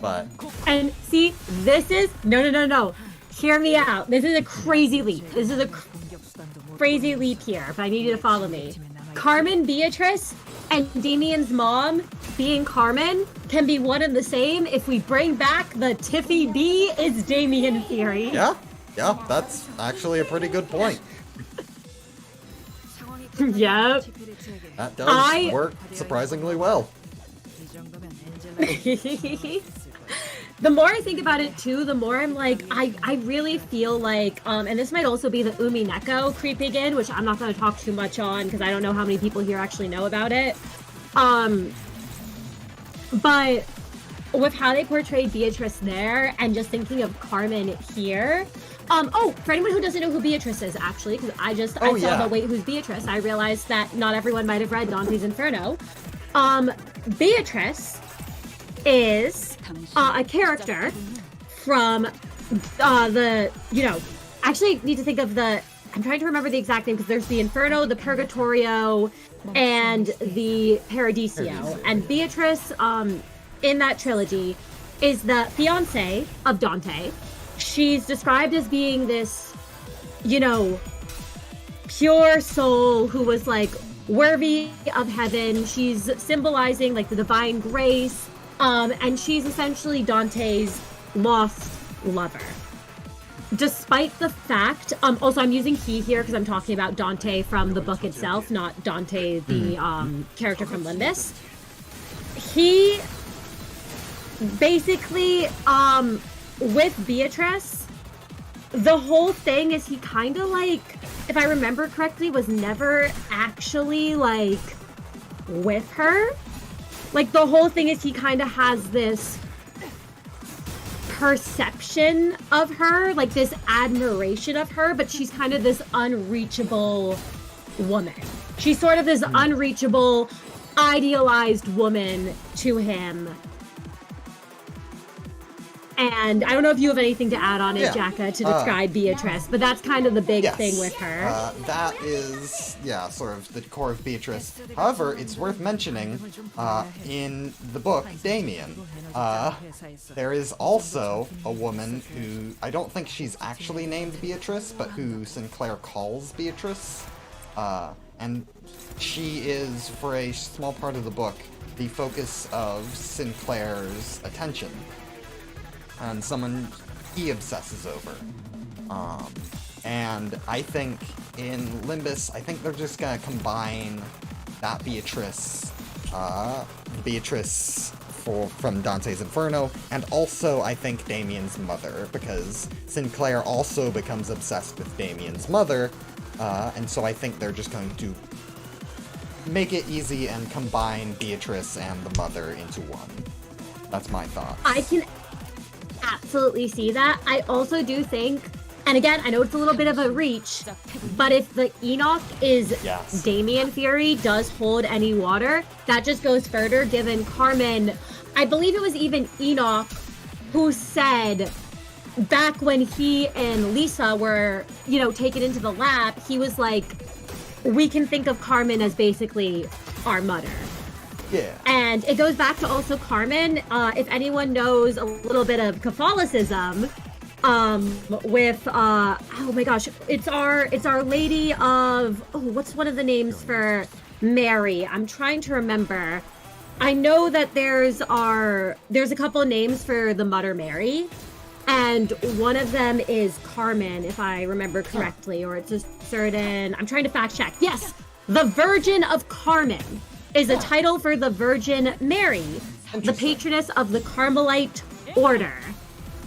But... And see, this is... No. Hear me out. This is a crazy leap. This is a crazy leap here, but I need you to follow me. Carmen Beatrice and Damien's mom being Carmen can be one and the same if we bring back the Tiffy B is Damien theory. Yeah, that's actually a pretty good point. Yep. That does work surprisingly well. The more I think about it too, the more I'm like, I really feel like, and this might also be the Umi Neko creeping in, which I'm not going to talk too much on because I don't know how many people here actually know about it. But with how they portrayed Beatrice there and just thinking of Carmen here. For anyone who doesn't know who Beatrice is, actually, because I saw the wait, who's Beatrice? I realized that not everyone might have read Dante's Inferno. Beatrice is a character from actually need to think of I'm trying to remember the exact name because there's the Inferno, the Purgatorio, and the Paradiso. And Beatrice, in that trilogy, is the fiancée of Dante. She's described as being this, pure soul who was like worthy of heaven. She's symbolizing like the divine grace. And she's essentially Dante's lost lover. Despite the fact, also I'm using he here because I'm talking about Dante from the book itself, not Dante, the character from Limbus. He basically, with Beatrice, the whole thing is he kind of like, if I remember correctly, was never actually like with her. Like, the whole thing is he kind of has this perception of her, like this admiration of her, but she's kind of this unreachable woman. She's sort of this unreachable, idealized woman to him. And I don't know if you have anything to add on it, Jacka, to describe Beatrice, but that's kind of the big thing with her. That is, sort of the core of Beatrice. However, it's worth mentioning, in the book, Damien, there is also a woman who, I don't think she's actually named Beatrice, but who Sinclair calls Beatrice. And she is, for a small part of the book, the focus of Sinclair's attention. And someone he obsesses over. And I think in Limbus, I think they're just gonna combine that Beatrice from Dante's Inferno, and also I think Damien's mother, because Sinclair also becomes obsessed with Damien's mother, and so I think they're just going to make it easy and combine Beatrice and the mother into one. That's my thought. I can absolutely see that. I also do think, and again, I know it's a little bit of a reach, but if the Enoch is Damien theory does hold any water, that just goes further, given Carmen, I believe it was even Enoch who said back when he and Lisa were, taken into the lab, he was like, we can think of Carmen as basically our mother. Yeah. And it goes back to also Carmen. If anyone knows a little bit of Catholicism, with oh my gosh, it's our Lady of, what's one of the names for Mary? I'm trying to remember. I know that there's a couple names for the Mother Mary, and one of them is Carmen, if I remember correctly, or it's a certain. I'm trying to fact check. Yes, the Virgin of Carmen is a title for the Virgin Mary, the patroness of the Carmelite order.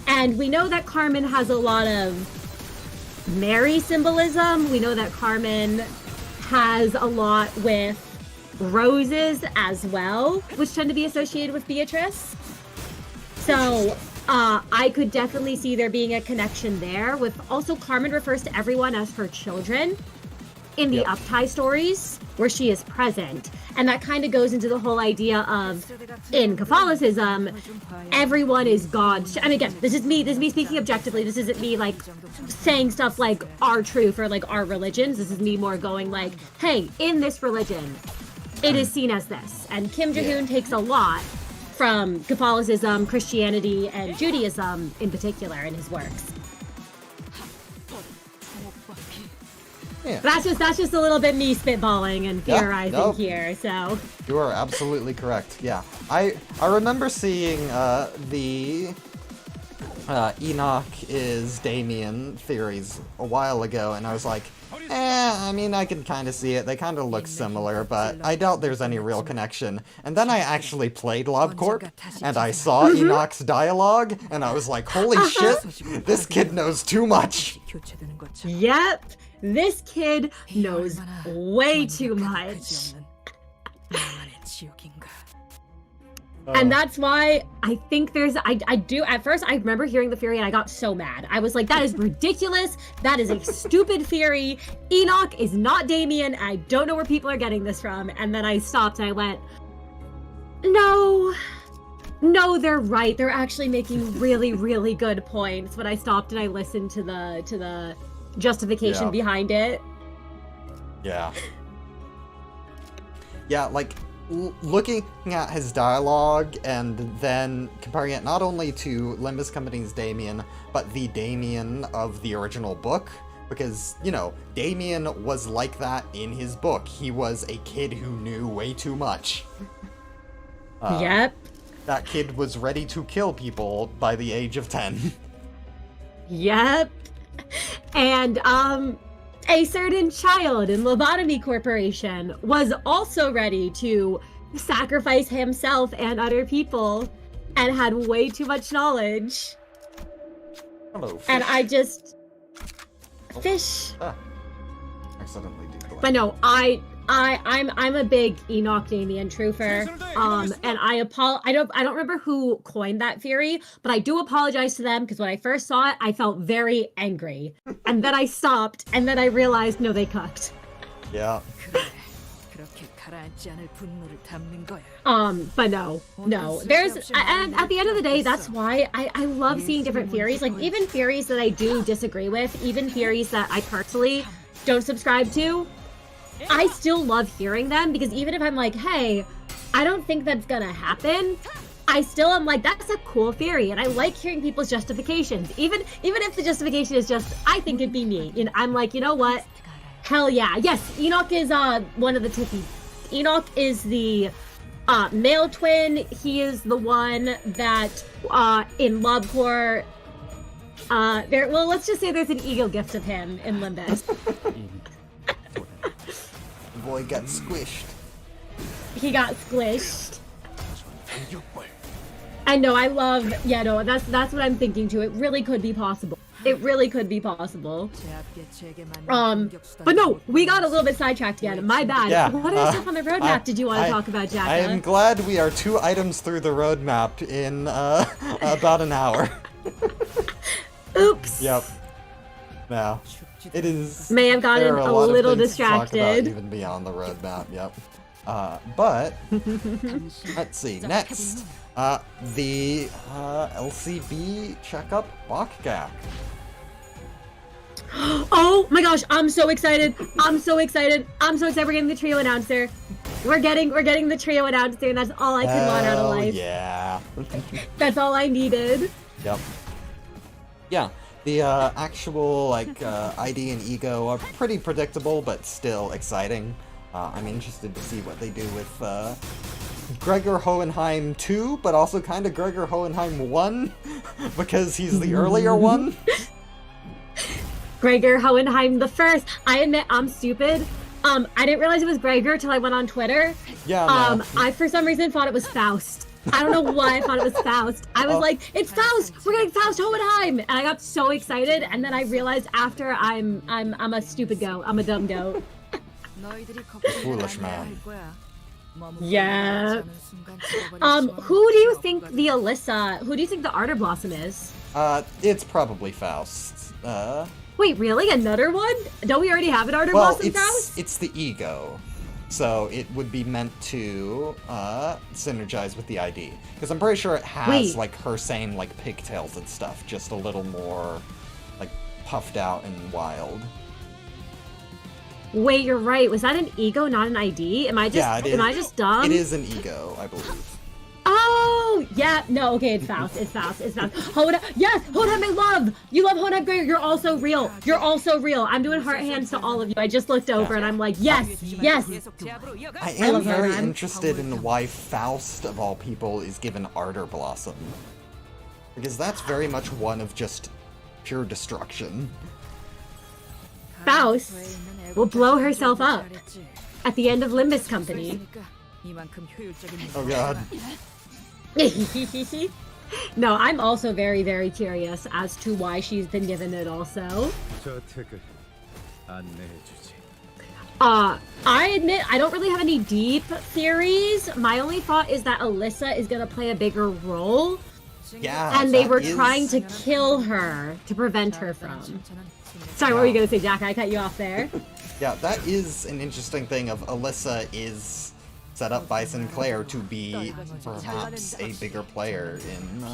And we know that Carmen has a lot of Mary symbolism. We know that Carmen has a lot with roses as well, which tend to be associated with Beatrice. So I could definitely see there being a connection there. With also, Carmen refers to everyone as her children in the Uptie stories where she is present. And that kind of goes into the whole idea of, in Catholicism, everyone is God's. And again, this is me speaking objectively. This isn't me like saying stuff like our truth or like our religions. This is me more going like, hey, in this religion, it is seen as this. And Kim Jae-hoon takes a lot from Catholicism, Christianity, and Judaism in particular in his works. Yeah. That's just a little bit me spitballing and Yeah, theorizing nope. here. So You are absolutely correct. Yeah, I remember seeing the Enoch is Damien theories a while ago, and I was like, I mean, I can kind of see it. They kind of look similar, but I doubt there's any real connection. And then I actually played LobCorp, and I saw Enoch's dialogue, and I was like, holy shit, this kid knows too much. yep, this kid knows way too much. And that's why I think I do, at first I remember hearing the theory and I got so mad. I was like, that is ridiculous. That is a stupid theory. Enoch is not Damien. I don't know where people are getting this from. And then I stopped and I went, no, they're right. They're actually making really, really good points. When I stopped and I listened to the justification behind it. Yeah. Yeah, like, looking at his dialogue and then comparing it not only to Limbus Company's Damien, but the Damien of the original book, because, you know, Damien was like that in his book. He was a kid who knew way too much. Yep. That kid was ready to kill people by the age of 10. Yep. And, a certain child in Lobotomy Corporation was also ready to sacrifice himself and other people and had way too much knowledge. Hello, fish. And I just... Fish. Accidentally declined. But no, I'm a big Enoch Damien truther. And I don't remember who coined that theory, but I do apologize to them because when I first saw it, I felt very angry. And then I stopped, and then I realized, no, they cucked. Yeah. But no. There's, and at the end of the day, that's why I love seeing different theories. Like, even theories that I do disagree with, even theories that I personally don't subscribe to, I still love hearing them, because even if I'm like, hey, I don't think that's gonna happen, I still am like, that's a cool theory, and I like hearing people's justifications. Even if the justification is just, I think it'd be me. And I'm like, you know what? Hell yeah. Yes, Enoch is one of the Tippy. Enoch is the male twin. He is the one that in LobCorp, well, let's just say there's an ego gift of him in Limbus. The boy got squished. He got squished. I know, I love, that's what I'm thinking too. It really could be possible. It really could be possible. But no, we got a little bit sidetracked again. My bad. Yeah, what other stuff on the roadmap did you want to talk about, Jacka? I am glad we are 2 items through the roadmap in about an hour. Oops. Yep. Now, it is. May have gotten there are a lot little of things to talk about distracted. even beyond the roadmap. Yep. But let's see. Next, the LCB checkup Bakgak. Oh my gosh, I'm so excited. We're getting the trio announcer. We're getting the trio announcer, and that's all I can want out of life. Yeah. That's all I needed. Yep. Yeah. The actual ID and ego are pretty predictable, but still exciting. I'm interested to see what they do with Gregor Hohenheim 2, but also kind of Gregor Hohenheim 1, because he's the earlier one. Gregor Hohenheim the first. I admit I'm stupid. I didn't realize it was Gregor till I went on Twitter. Yeah. No. I for some reason thought it was Faust. I don't know why I thought it was Faust. I was like, it's Faust! We're getting Faust Hohenheim! And I got so excited, and then I realized after I'm a stupid goat. I'm a dumb goat. Foolish man. Yeah. Who do you think the Arter Blossom is? It's probably Faust. Wait, really? Another one? Don't we already have an Arter Blossom it's, Faust? it's the ego. So it would be meant to synergize with the ID. Because I'm pretty sure it has like her same like pigtails and stuff, just a little more like puffed out and wild. Wait, you're right. Was that an ego, not an ID? Am I just dumb? It is an ego, I believe. Oh, Yeah, no, okay, it's Faust. It's Faust. It's Faust. Honab, yes, Honab, I love. You love Honab Greer. You're also real. You're also real. I'm doing heart hands to all of you. I just looked over and I'm like, yes, yes. I am very interested in why Faust, of all people, is given Ardor Blossom. Because that's very much one of just pure destruction. Faust will blow herself up at the end of Limbus Company. Oh god. No, I'm also very, very curious as to why she's been given it also. I admit I don't really have any deep theories. My only thought is that Alyssa is gonna play a bigger role. Yeah, and they were trying to kill her to prevent her from. Sorry, what were you gonna say, Jack? I cut you off there. Yeah, that is an interesting thing of Alyssa is set up by Sinclair to be perhaps a bigger player in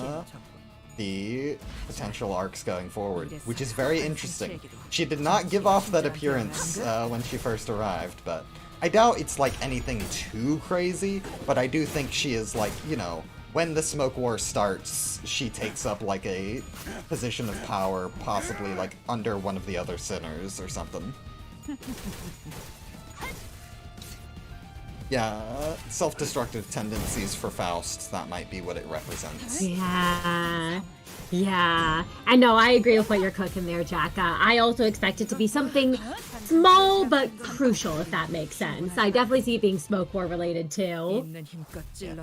the potential arcs going forward, which is very interesting. She did not give off that appearance when she first arrived, but I doubt it's like anything too crazy, but I do think she is like, you know, when the Smoke War starts, she takes up like a position of power, possibly like under one of the other sinners or something. Yeah, self-destructive tendencies for Faust, that might be what it represents. Yeah. Yeah. I know, I agree with what you're cooking there, Jacka. I also expect it to be something small but crucial, if that makes sense. I definitely see it being Smoke War related too. Yeah,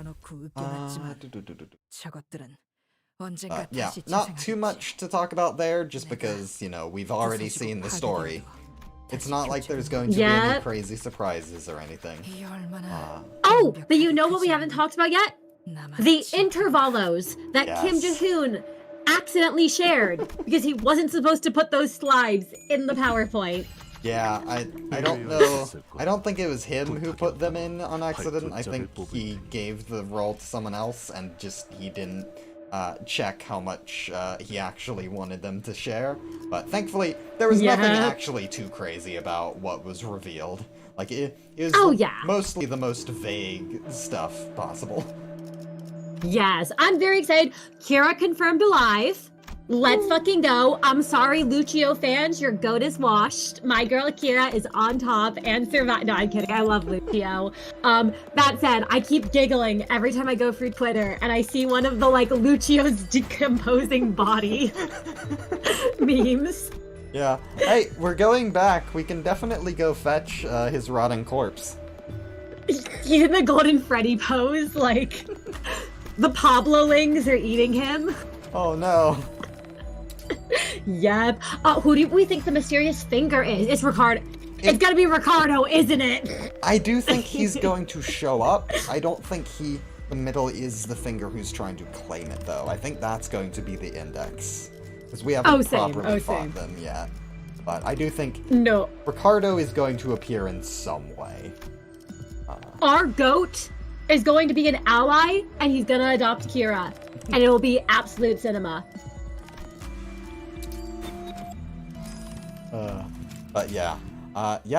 not too much to talk about there, just because, you know, we've already seen the story. It's not like there's going to be any crazy surprises or anything. Oh, but you know what we haven't talked about yet? The intervalos that Kim Ji-hoon accidentally shared because he wasn't supposed to put those slides in the PowerPoint. Yeah, I don't know. I don't think it was him who put them in on accident. I think he gave the role to someone else and just he didn't check how much he actually wanted them to share. But thankfully, there was nothing actually too crazy about what was revealed. Like, it was mostly the most vague stuff possible. Yes, I'm very excited. Kira confirmed alive. Let's fucking go. I'm sorry, Lucio fans, your goat is washed. My girl Kira is on top and survived. No, I'm kidding. I love Lucio. That said, I keep giggling every time I go through Twitter and I see one of the, like, Lucio's decomposing body memes. Yeah. Hey, we're going back. We can definitely go fetch his rotting corpse. He's in the Golden Freddy pose, like, the Pablo-lings are eating him. Oh no. Yep. Who do we think the mysterious finger is? It's Ricardo. It's gotta be Ricardo, isn't it? I do think he's going to show up. I don't think the middle is the finger who's trying to claim it, though. I think that's going to be the index. Because we haven't properly fought them yet. But I do think Ricardo is going to appear in some way. Our goat is going to be an ally, and he's gonna adopt Kira. And it will be absolute cinema. But yeah.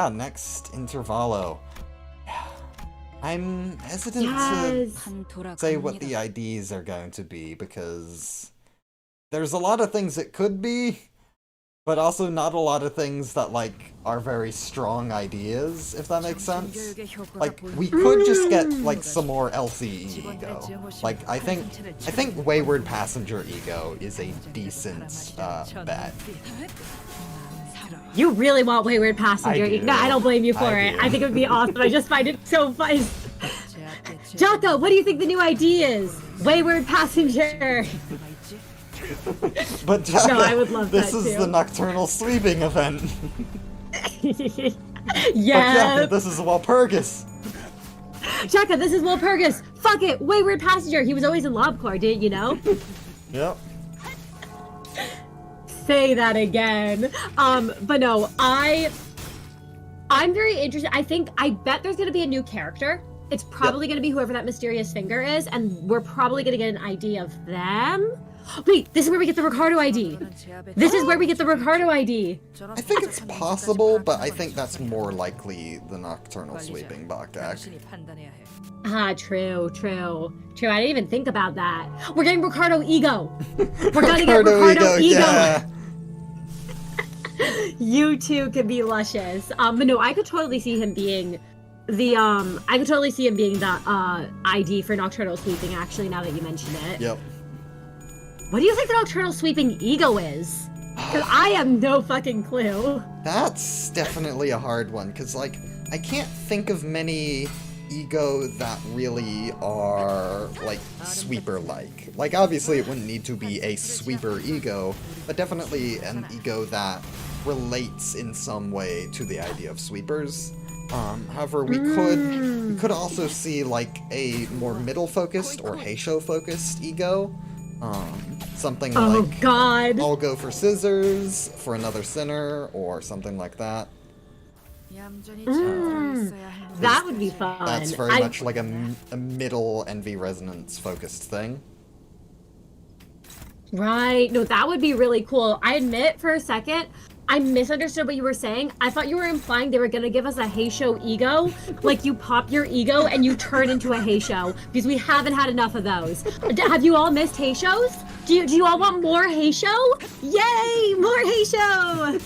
Next Intervalo. Yeah. I'm hesitant to say what the IDs are going to be, because there's a lot of things it could be, but also not a lot of things that, like, are very strong ideas, if that makes sense. Like, we could just get, like, some more LCE ego. Like, I think Wayward Passenger ego is a decent bet. You really want Wayward Passenger? No, I don't blame you for it. I think it would be awesome. I just find it so funny. Jocko, what do you think the new ID is? Wayward Passenger. But Jocko, no, I would love this is the nocturnal sleeping event. Yeah. This is Walpurgis. Jocko, this is Walpurgis. Fuck it, Wayward Passenger. He was always in Lobcore, didn't you know? Yep. Say that again. But no, I'm very interested. I bet there's gonna be a new character. It's probably gonna be whoever that mysterious finger is, and we're probably gonna get an ID of them. Wait, this is where we get the Ricardo ID. This is where we get the Ricardo ID. I think it's possible, but I think that's more likely the Nocturnal Sweeping Bakak. Ah, true. I didn't even think about that. We're getting Ricardo Ego. We're gonna get Ricardo Ego. Yeah. You two could be luscious. But no, I could totally see him being the ID for Nocturnal Sweeping, actually, now that you mention it. Yep. What do you think the Nocturnal Sweeping Ego is? Because I have no fucking clue. That's definitely a hard one, because, like, I can't think of many ego that really are, like, sweeper-like. Like, obviously it wouldn't need to be a sweeper ego, but definitely an ego that relates in some way to the idea of sweepers. However, we could also see, like, a more middle-focused or Heisho-focused ego. Something like, God. I'll go for scissors for another sinner, or something like that. That would be fun. That's very much like a middle Envy Resonance focused thing. Right. No, that would be really cool. I admit for a second, I misunderstood what you were saying. I thought you were implying they were going to give us a Heisho ego. Like you pop your ego and you turn into a Heisho. Because we haven't had enough of those. Have you all missed Heishos? Do you all want more Heisho? Yay! More Heisho!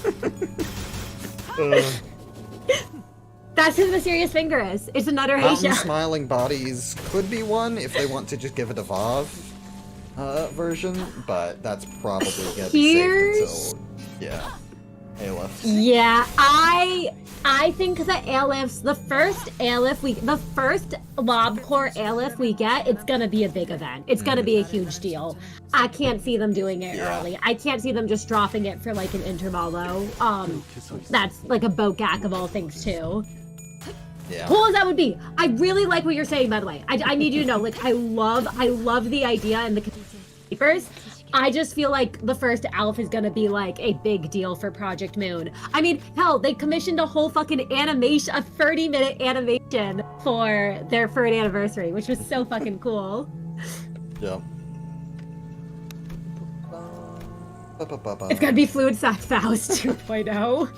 That's who the Mysterious Finger is. It's another Mountain Heisho. Smiling Bodies could be one if they want to just give it a VOV version, but that's probably going to be saved until, yeah, Aleph. Yeah, I think the Aleph, the first Lobcore Aleph we get, it's gonna be a big event. It's gonna be a huge deal. I can't see them doing it early. I can't see them just dropping it for like an intervalo. That's like a Bokak of all things too. Yeah. Cool as that would be. I really like what you're saying, by the way. I need you to know, like, I love the idea and the papers. I just feel like the first Alpha is gonna be like a big deal for Project Moon. I mean, hell, they commissioned a whole fucking animation, a 30-minute animation for their third anniversary, which was so fucking cool. Yeah. It's gonna be Fluid Sack Faust 2.0.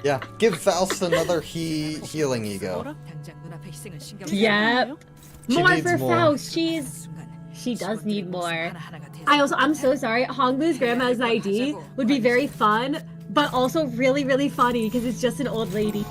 Yeah, give Faust another healing ego. Yep. She More needs for more. Faust. She does need more. I'm so sorry. Honglu's grandma's ID would be very fun, but also really, really funny because it's just an old lady.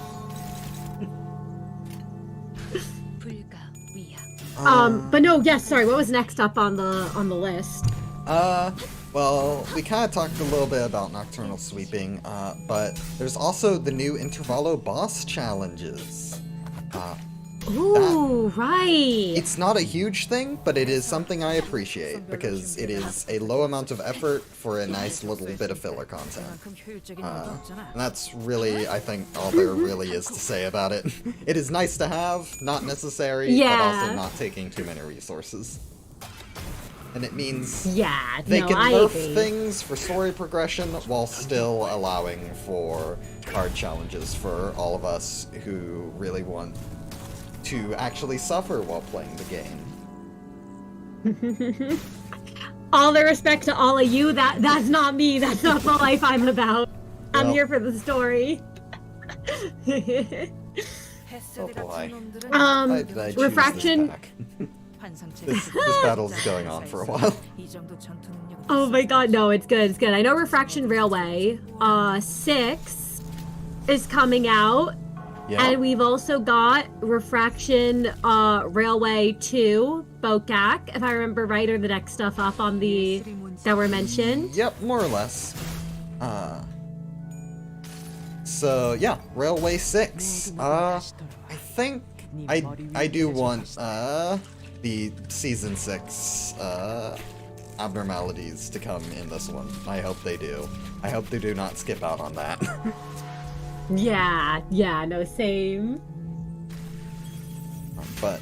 But no, yes, sorry. What was next up on the list? Well, we kind of talked a little bit about Nocturnal Sweeping, but there's also the new Intervalo boss challenges. Ooh, right. It's not a huge thing, but it is something I appreciate, because it is a low amount of effort for a nice little bit of filler content. And that's really, I think, all there really is to say about it. It is nice to have, not necessary, but also not taking too many resources. And it means they can nerf things for story progression while still allowing for hard challenges for all of us who really want to actually suffer while playing the game. All the respect to all of you, that's not me. That's not the life I'm about. I'm here for the story. Oh boy. Refraction. This battle's going on for a while. Oh my god, no, it's good, it's good. I know Refraction Railway 6 is coming out. Yeah. And we've also got Refraction Railway 2, Bokak, if I remember right, or the next stuff up on the that were mentioned. Yep, more or less. So yeah, Railway 6. I think I do want the Season 6 abnormalities to come in this one. I hope they do. I hope they do not skip out on that. Yeah, no, same. But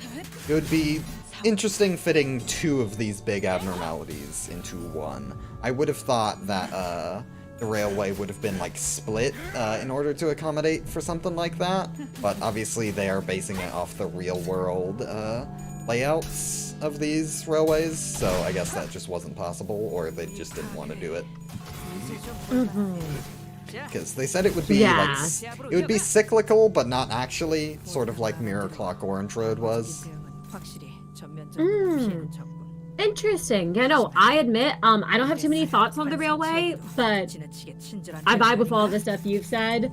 it would be interesting fitting two of these big abnormalities into one. I would have thought that the railway would have been like split in order to accommodate for something like that, but obviously they are basing it off the real world layouts, of these railways, so I guess that just wasn't possible, or they just didn't want to do it. Because they said it would be it would be cyclical, but not actually, sort of like Mirror Clock Orange Road was. Interesting. Yeah, no, I admit, I don't have too many thoughts on the railway, but I vibe with all the stuff you've said.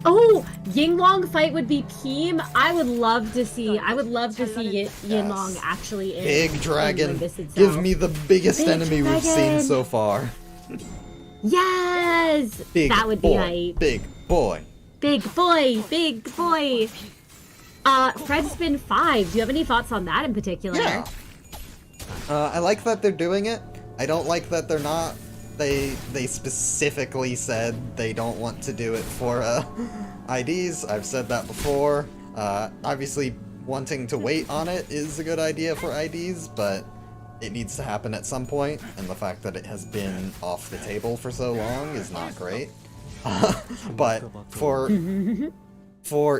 Oh, Yinglong fight would be Peem. I would love to see Yinglong actually in Big Dragon. in this itself. Give me the biggest Big enemy we've seen Dragon. so far. Yes! Big That would be boy, hype. Big boy. Big boy, big boy. Fred's Spin 5. Do you have any thoughts on that in particular? Yeah. I like that they're doing it. I don't like that they're not. They specifically said they don't want to do it for IDs. I've said that before. Obviously, wanting to wait on it is a good idea for IDs, but it needs to happen at some point, and the fact that it has been off the table for so long is not great. But for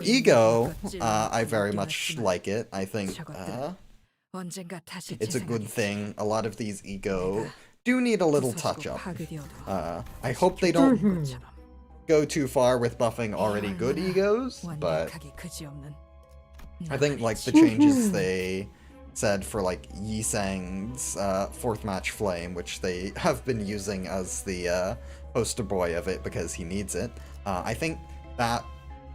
Ego, I very much like it. I think it's a good thing. A lot of these Ego do need a little touch-up. I hope they don't go too far with buffing already good Egos, but I think like the changes they said for like Yisang's 4th match Flame, which they have been using as the poster boy of it because he needs it, I think that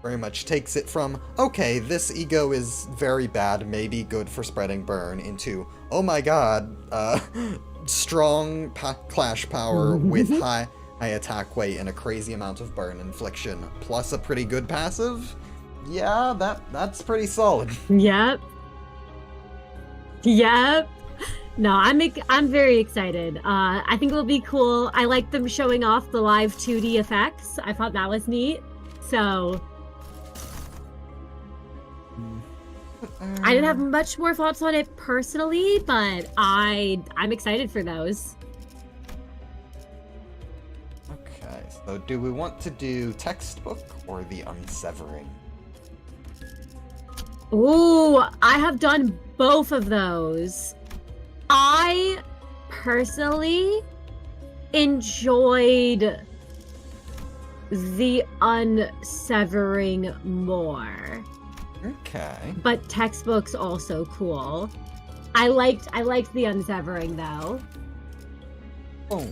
very much takes it from, okay, this Ego is very bad, maybe good for spreading burn, into, oh my god, strong clash power with high attack weight and a crazy amount of burn infliction, plus a pretty good passive. Yeah, that's pretty solid. Yep. Yep. No, I'm very excited. I think it'll be cool. I like them showing off the live 2D effects. I thought that was neat. So I didn't have much more thoughts on it personally, but I'm excited for those. Okay, so do we want to do textbook or the unsevering? Ooh, I have done both of those. I personally enjoyed the unsevering more. Okay. But textbook's also cool. I liked the unsevering though. Oh.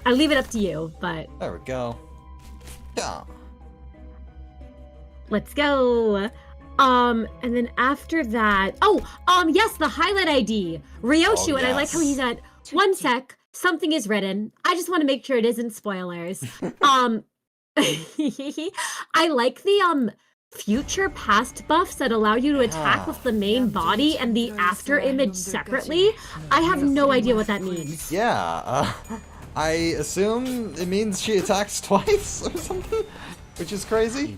I'll leave it up to you, but There we go. Yeah. let's go. And then after that, yes, the highlight ID, Ryoshu, Oh, and I like how yes. he's at 1 sec, something is written. I just want to make sure it isn't spoilers. I like the future past buffs that allow you to attack with the main body and the after image separately. I have no idea what that means. Yeah, I assume it means she attacks twice or something, which is crazy.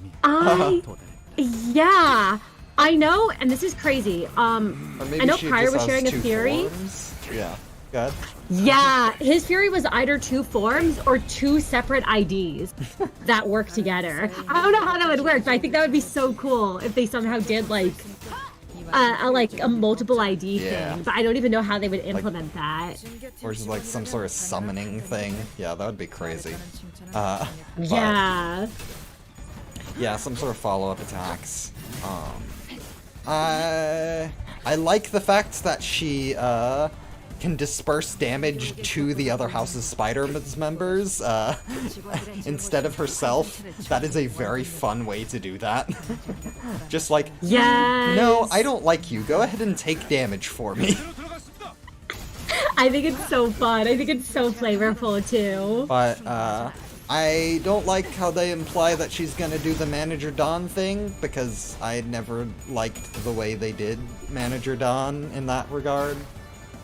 Yeah, I know, and this is crazy. Or maybe I know she Pyre just was has sharing a 2 theory. forms. Yeah, good. Yeah, his fury was either 2 forms or 2 separate IDs that work together. I don't know how that would work, but I think that would be so cool if they somehow did like a multiple ID Yeah. thing. But I don't even know how they would implement that. Or just like some sort of summoning thing. Yeah, that would be crazy. But, Yeah. yeah, some sort of follow-up attacks. I like the fact that she can disperse damage to the other house's Spider-Man's members instead of herself. That is a very fun way to do that. Just like, Yes. no, I don't like you. Go ahead and take damage for me. I think it's so fun. I think it's so flavorful too. But I don't like how they imply that she's gonna do the Manager Dawn thing, because I never liked the way they did Manager Dawn in that regard,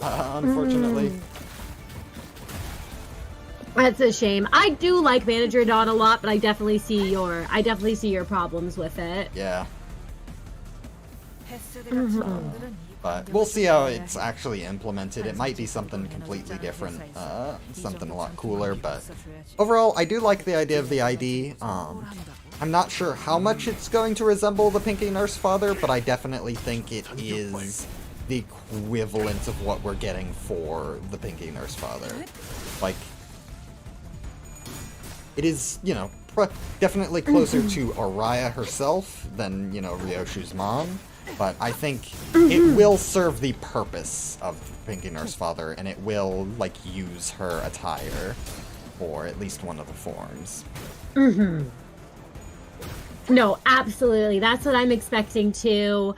unfortunately. That's a shame. I do like Manager Dawn a lot, but I definitely see your problems with it. Yeah. But we'll see how it's actually implemented. It might be something completely different, something a lot cooler, but overall, I do like the idea of the ID. I'm not sure how much it's going to resemble the Pinky Nurse Father, but I definitely think it is the equivalent of what we're getting for the Pinky Nurse Father. Like, it is, you know, definitely closer to Araya herself than, you know, Ryoshu's mom, but I think it will serve the purpose of Pinky Nurse Father, and it will, like, use her attire for at least one of the forms. No, absolutely. That's what I'm expecting too.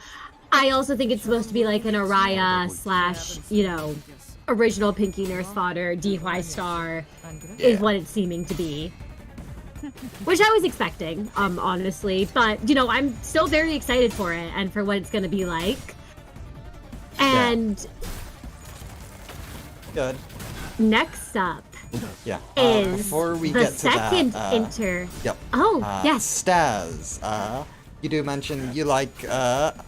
I also think it's supposed to be like an Araya slash, you know, original Pinky Nurse Fodder, DY Star is what it's seeming to be. Which I was expecting, honestly. But, you know, I'm still very excited for it and for what it's going to be like. And good. Next up is before we the get to second that, Yep. Oh, yes. Staz, you do mention you like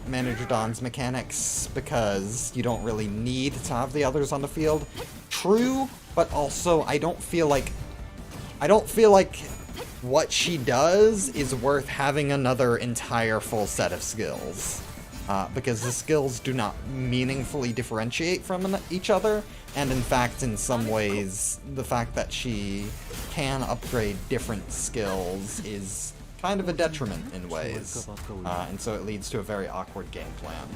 Manager Don's mechanics because you don't really need to have the others on the field. True, but also I don't feel like what she does is worth having another entire full set of skills. Because the skills do not meaningfully differentiate from each other, and in fact, in some ways, the fact that she can upgrade different skills is kind of a detriment in ways, and so it leads to a very awkward game plan.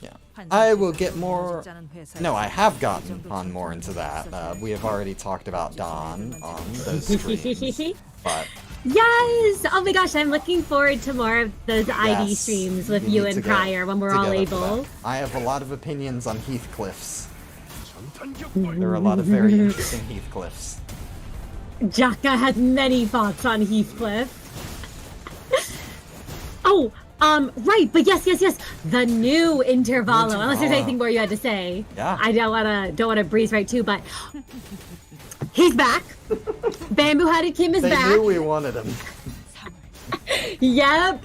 Yeah. I will get more... No, I have gotten on more into that. We have already talked about Dawn on those streams, but... Yes! Oh my gosh, I'm looking forward to more of those ID streams with you and Pryor when we're all able. I have a lot of opinions on Heathcliffs. There are a lot of very interesting Heathcliffs. Jaka has many thoughts on Heathcliff. Right, but yes. The new Intervallo. Unless there's anything more you had to say. Yeah. I don't wanna breeze right to, but he's back. Bamboo-headed Kim is back. They knew we wanted him. Yep.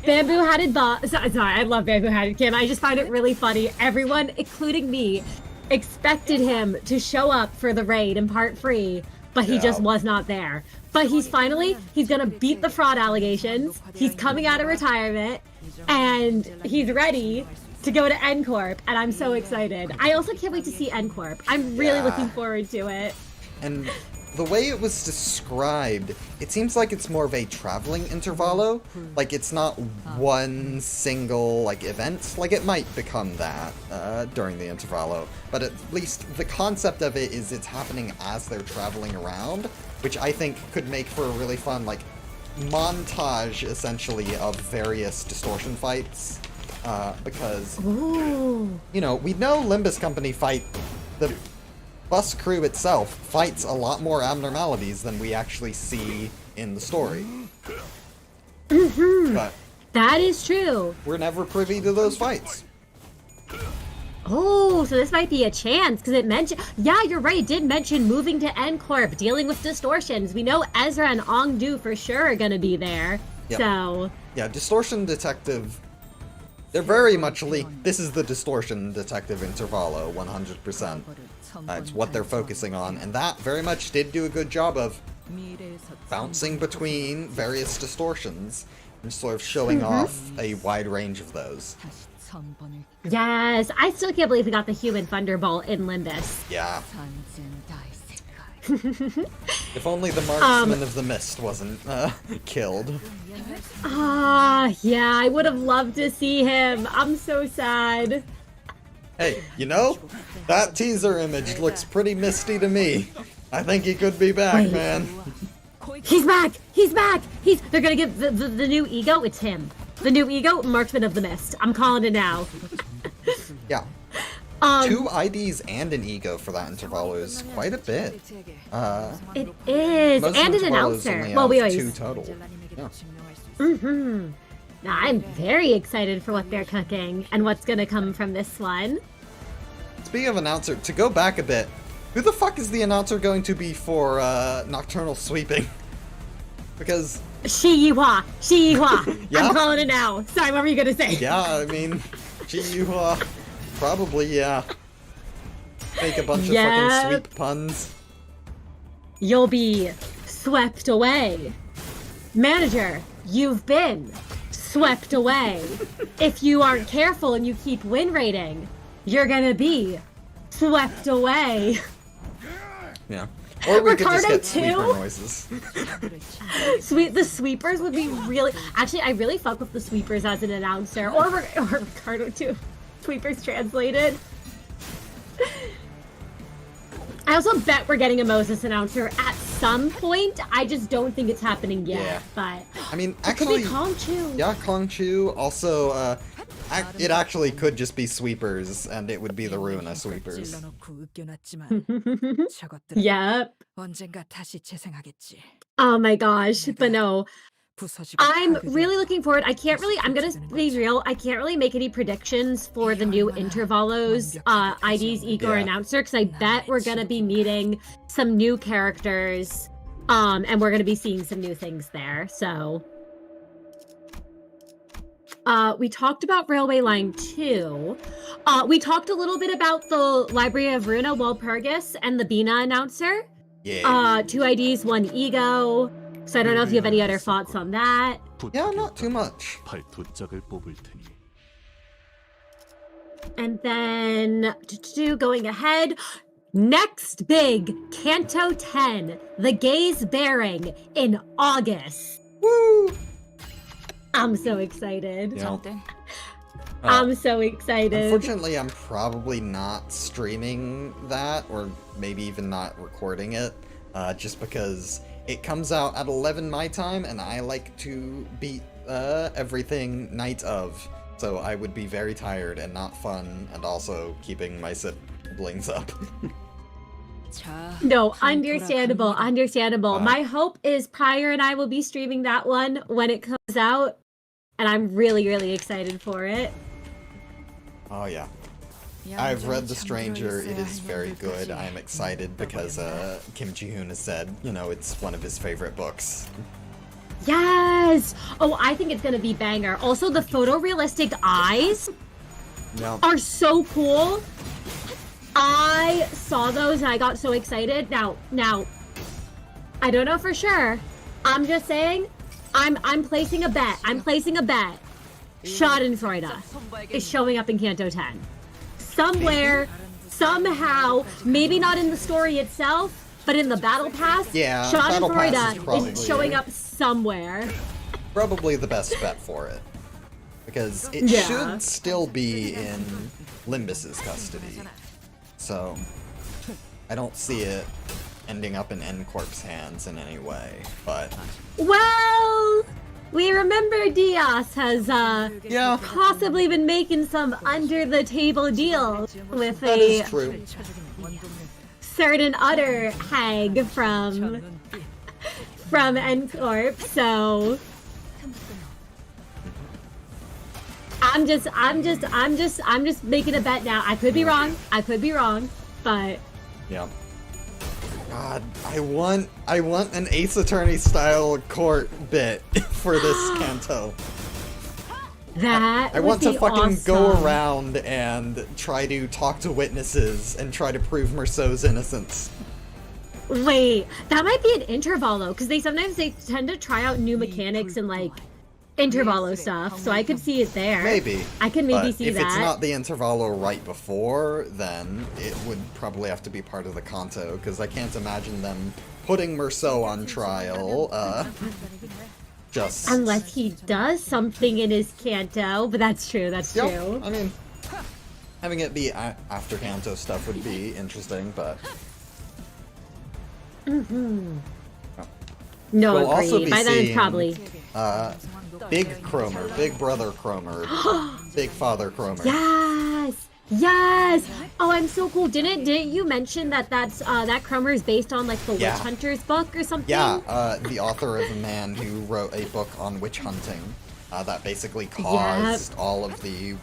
Bamboo-headed sorry, I love Bamboo-headed Kim. I just find it really funny. Everyone, including me, expected him to show up for the raid in part 3, but he just was not there. But he's gonna beat the fraud allegations. He's coming out of retirement, and he's ready to go to N-Corp, and I'm so excited. I also can't wait to see N-Corp. I'm really looking forward to it. And the way it was described, it seems like it's more of a traveling intervallo. Like, it's not one single, like, event. Like, it might become that during the intervallo. But at least the concept of it is it's happening as they're traveling around, which I think could make for a really fun, like, montage, essentially, of various distortion fights. Because, you know, we know Limbus Company fight the... bus crew itself fights a lot more abnormalities than we actually see in the story. But that is true. We're never privy to those fights. Oh, so this might be a chance, because it mentioned... Yeah, you're right, it did mention moving to N-Corp, dealing with distortions. We know Ezra and Ongdu for sure are going to be there, so... Yeah, Distortion Detective... They're very much this is the Distortion Detective Intervallo, 100%. It's what they're focusing on, and that very much did do a good job of bouncing between various distortions and sort of showing off a wide range of those. Yes, I still can't believe we got the human Thunderbolt in Limbus. Yeah. If only the Marksman of the Mist wasn't killed. Yeah, I would have loved to see him. I'm so sad. Hey, you know, that teaser image looks pretty misty to me. I think he could be back, man. He's back! They're gonna give the new ego, it's him. The new ego, Marksman of the Mist. I'm calling it now. Yeah. 2 IDs and an ego for that interval is quite a bit. It is, and an announcer. Well, we always 2 total. Yeah. Now, I'm very excited for what they're cooking and what's gonna come from this one. Speaking of announcer, to go back a bit, who the fuck is the announcer going to be for Nocturnal Sweeping? Because... Shi Yihua. Yeah? I'm calling it now. Sorry, what were you gonna say? Yeah, I mean, Shi Yihua. Probably, yeah. Make a bunch of fucking sweep puns. You'll be swept away. Manager, you've been swept away. If you aren't careful and you keep win rating, you're gonna be swept away. Yeah. Or we could Ricardo just get sweeper too? noises. The sweepers would be really... Actually, I really fuck with the sweepers as an announcer. Or Ricardo too. Sweepers translated. I also bet we're getting a Moses announcer at some point. I just don't think it's happening yet. Yeah. But I mean, it could actually... be Kong Chu. Yeah, Kong Chu. Also, it actually could just be sweepers, and it would be the Ruina sweepers. Yep. Oh my gosh. But no. I'm really looking forward. I'm gonna be real, I can't really make any predictions for the new Intervalos ID's Igor announcer, because I bet we're gonna be meeting some new characters, and we're gonna be seeing some new things there, so. We talked about Railway Line 2. We talked a little bit about the Library of Runa, Walpurgis, and the Bina announcer. Yeah. 2 IDs, 1 ego. So I don't know if you have any other thoughts on that. Yeah, not too much. And then, going ahead, next big, Canto 10, The Gaze Bearing, in August. Woo! I'm so excited. Yeah. I'm so excited. Unfortunately, I'm probably not streaming that, or maybe even not recording it, just because it comes out at 11 my time, and I like to beat everything night of. So I would be very tired and not fun, and also keeping my siblings up. No, understandable, understandable. My hope is Pryor and I will be streaming that one when it comes out, and I'm really, really excited for it. Oh yeah. I've read The Stranger, it is very good. I am excited because Kim Ji-hoon has said, you know, it's one of his favorite books. Yes! Oh, I think it's gonna be banger. Also, the photorealistic eyes are so cool. I saw those and I got so excited. Now, I don't know for sure. I'm just saying, I'm placing a bet. I'm placing a bet. Schadenfreude is showing up in Canto 10. Somewhere, somehow, maybe not in the story itself, but in the battle pass, yeah, Schadenfreude is showing up somewhere. Probably the best bet for it. Because it should still be in Limbus's custody. So, I don't see it ending up in N-Corp's hands in any way, but... Well, we remember Diaz has possibly been making some under-the-table deals with a certain other hag from N-Corp, so... I'm just making a bet now. I could be wrong, but... Yeah. God, I want an Ace Attorney style court bit for this canto. That I want to fucking awesome. go around and try to talk to witnesses and try to prove Merceau's innocence. Wait, that might be an Intervalo, because they tend to try out new mechanics and like Intervalo stuff, so I could see it there. Maybe. I could maybe see if that. If it's not the Intervalo right before, then it would probably have to be part of the Kanto, because I can't imagine them putting Merceau on trial, just... Unless he does something in his Kanto, but that's true, that's true. I mean, having it be after Kanto stuff would be interesting, but... Mm-hmm. No, we'll also be by then it's seeing, probably... Big Cromer, Big Brother Cromer, Big Father Cromer. Yes! Yes! Oh, I'm so cool. Didn't you mention that that Cromer is based on like the Witch Hunters book or something? Yeah, the author of a man who wrote a book on witch hunting that basically caused all of the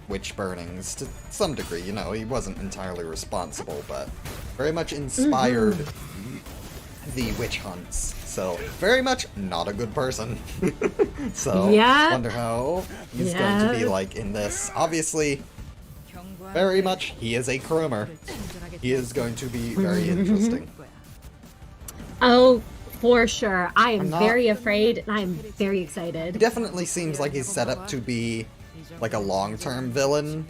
witch burnings to some degree. You know, he wasn't entirely responsible, but very much inspired the witch hunts. So, very much not a good person. So, wonder how he's going to be like in this. Obviously, very much he is a Cromer. He is going to be very interesting. Oh, For sure. I am I'm not- very afraid, and I am very He excited. definitely seems like he's set up to be like a long-term villain.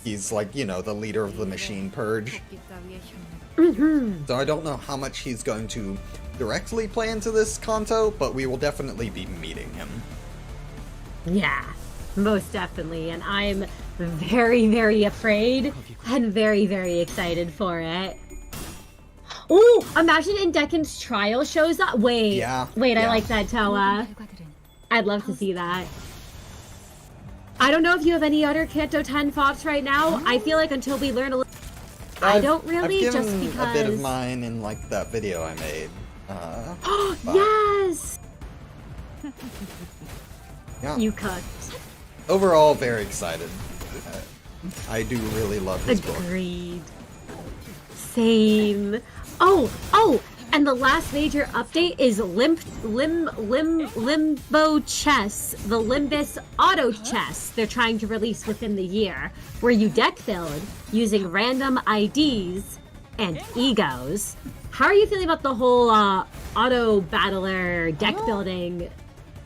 He's like, you know, the leader of the Machine Purge. Mm-hmm. So I don't know how much he's going to directly play into this Kanto, but we will definitely be meeting him. Yeah, most definitely. And I'm very, very afraid and very, very excited for it. Oh, imagine in Deccan's trial shows up. Wait, Yeah, wait, I yeah. like that, Toa. I'd love to see that. I don't know if you have any other Kanto 10 thoughts right now. I feel like until we learn a little, I don't really, I've given just because. a bit of mine in like that video I made. But, Yes! yeah. You cooked. Overall, very excited. I do really love this book. Agreed. Same. Oh, and the last major update is Limbo Chess, the Limbus Auto Chess they're trying to release within the year, where you deck build using random IDs and egos. How are you feeling about the whole auto battler deck building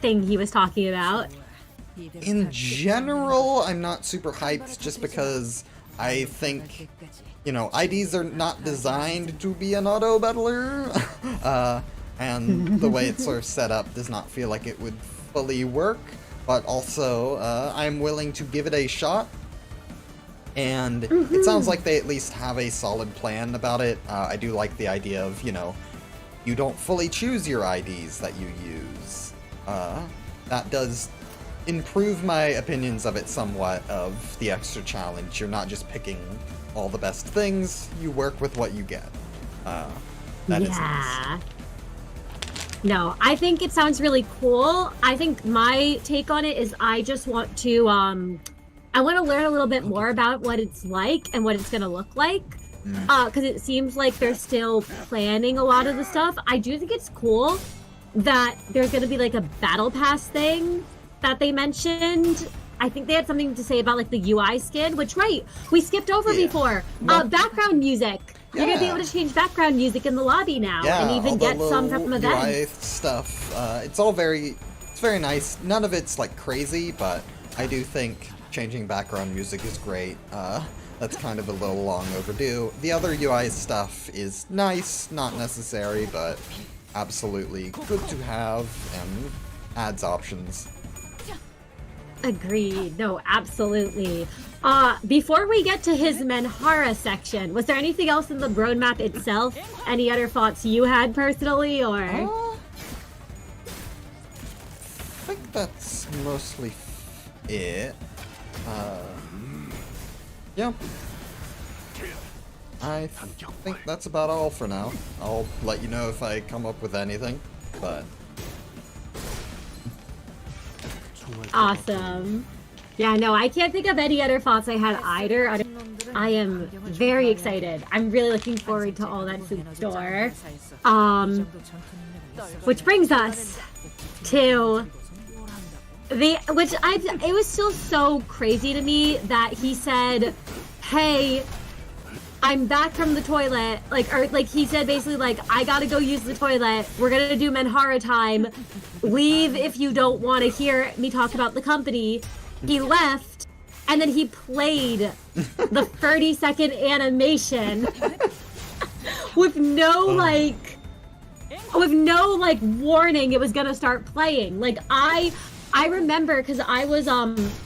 thing he was talking about? In general, I'm not super hyped just because I think, you know, IDs are not designed to be an auto battler, and the way it's sort of set up does not feel like it would fully work, but also I'm willing to give it a shot, and it sounds like they at least have a solid plan about it. I do like the idea of, you know, you don't fully choose your IDs that you use. That does improve my opinions of it somewhat, of the extra challenge. You're not just picking all the best things, you work with what you get. That is nice. No, I think it sounds really cool. I think my take on it is I just want to, I want to learn a little bit more about what it's like and what it's going to look like. Because it seems like they're still planning a lot of the stuff. I do think it's cool that there's going to be like a battle pass thing that they mentioned. I think they had something to say about like the UI skin, which we skipped over before. Background music. You're gonna be able to change background music in the lobby now, and even get some from events. UI stuff. It's very nice. None of it's like crazy, but I do think changing background music is great. That's kind of a little long overdue. The other UI stuff is nice, not necessary, but absolutely good to have and adds options. Agreed. No, absolutely. Before we get to his Menhara section, was there anything else in the roadmap itself? Any other thoughts you had personally, or? I think that's mostly it. Yeah. I think that's about all for now. I'll let you know if I come up with anything, but... Awesome. Yeah, no, I can't think of any other thoughts I had either. I am very excited. I'm really looking forward to all that food store. Which brings us to it was still so crazy to me that he said, hey, I'm back from the toilet, he said basically like, I gotta go use the toilet, we're gonna do Menhara time, leave if you don't want to hear me talk about the company. He left, and then he played the 30-second animation with no warning it was gonna start playing. Like I remember, because I was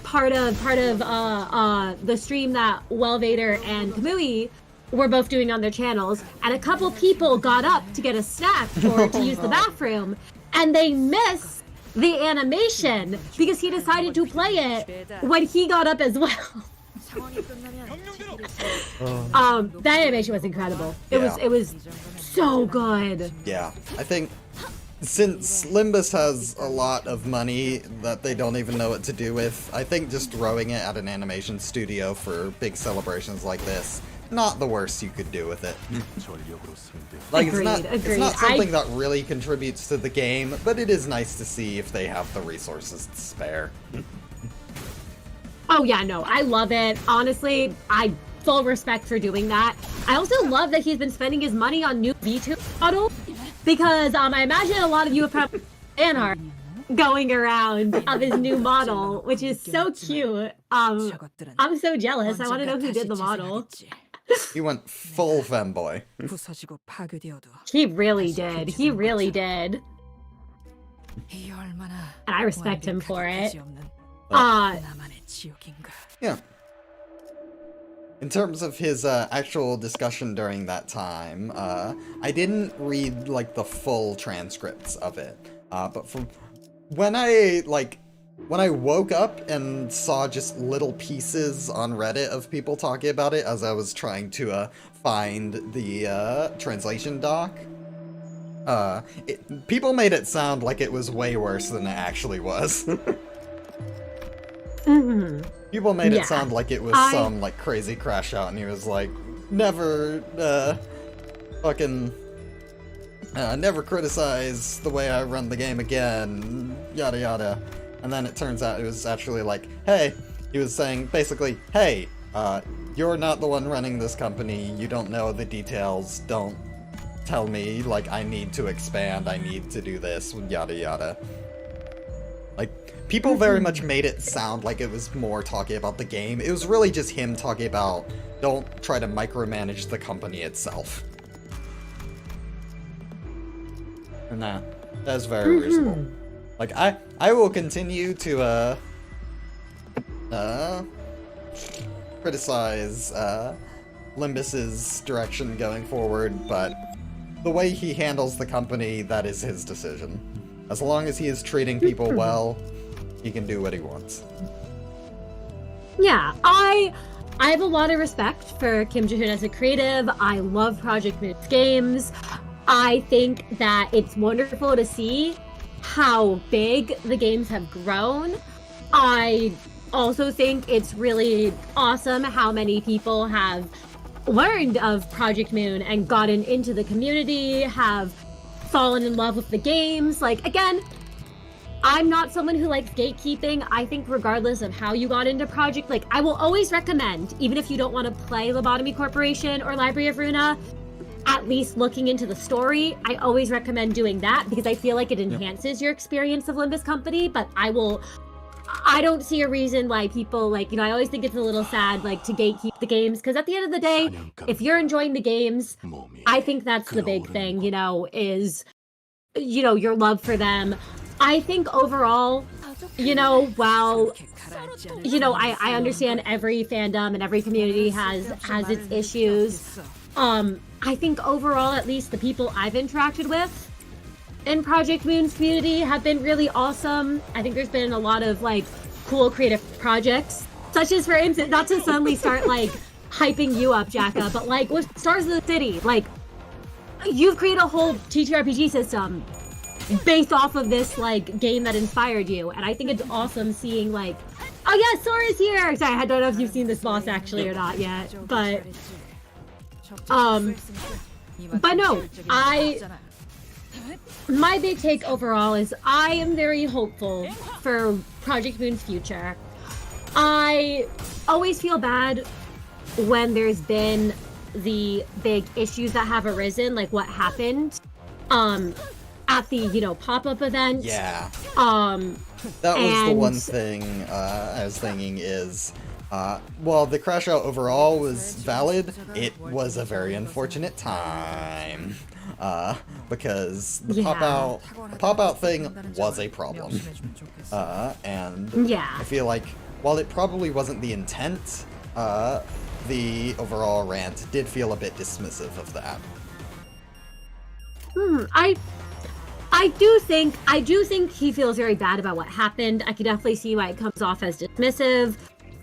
part of the stream that Wellvader and Kamui were both doing on their channels, and a couple people got up to get a snack or to use the bathroom, and they missed the animation because he decided to play it when he got up as well. That animation was incredible. It was so good. Yeah, I think since Limbus has a lot of money that they don't even know what to do with, I think just throwing it at an animation studio for big celebrations like this, not the worst you could do with it. Like, agreed. It's not something that really contributes to the game, but it is nice to see if they have the resources to spare. Oh yeah, no, I love it. Honestly, I full respect for doing that. I also love that he's been spending his money on new VTuber models, because I imagine a lot of you have probably fan art going around of his new model, which is so cute. I'm so jealous. I want to know who did the model. He went full femboy. He really did. He really did. And I respect him for it. Yeah. In terms of his actual discussion during that time, I didn't read like the full transcripts of it. But from when I woke up and saw just little pieces on Reddit of people talking about it as I was trying to find the translation doc, people made it sound like it was way worse than it actually was. Mm-hmm. People made it sound like it was some like crazy crash out, and he was like, never never criticize the way I run the game again, yada yada. And then it turns out it was actually like, hey, he was saying basically, hey, you're not the one running this company, you don't know the details, don't tell me, like, I need to expand, I need to do this, yada yada. Like, people very much made it sound like it was more talking about the game. It was really just him talking about, don't try to micromanage the company itself. And that's very reasonable. Like, I will continue to, criticize, Limbus's direction going forward, but the way he handles the company, that is his decision. As long as he is treating people well, he can do what he wants. Yeah, I have a lot of respect for Kim Ji-hoon as a creative. I love Project Moon's games. I think that it's wonderful to see how big the games have grown. I also think it's really awesome how many people have learned of Project Moon and gotten into the community, have fallen in love with the games. Like, again, I'm not someone who likes gatekeeping. I think regardless of how you got into Project, like, I will always recommend, even if you don't want to play Lobotomy Corporation or Library of Runa, at least looking into the story. I always recommend doing that because I feel like it enhances your experience of Limbus Company, but I don't see a reason why people, like, you know, I always think it's a little sad, like, to gatekeep the games, because at the end of the day, if you're enjoying the games, I think that's the big thing, you know, is, you know, your love for them. I think overall, you know, while, you know, I understand every fandom and every community has its issues, I think overall, at least the people I've interacted with in Project Moon's community have been really awesome. I think there's been a lot of, like, cool creative projects, such as, for instance, not to suddenly start, like, hyping you up, Jacka, but, like, with Stars of the City, like, you've created a whole TTRPG system based off of this, like, game that inspired you, and I think it's awesome seeing, like, oh yeah, Sora's here! Sorry, I don't know if you've seen this boss actually or not yet, but no, my big take overall is I am very hopeful for Project Moon's future. I always feel bad when there's been the big issues that have arisen, like what happened at the, you know, pop-up event. Yeah. That was the one thing I was thinking is, while the crash out overall was valid, it was a very unfortunate time. Because the pop-out thing was a problem. And I feel like, while it probably wasn't the intent, the overall rant did feel a bit dismissive of that. I do think he feels very bad about what happened. I can definitely see why it comes off as dismissive.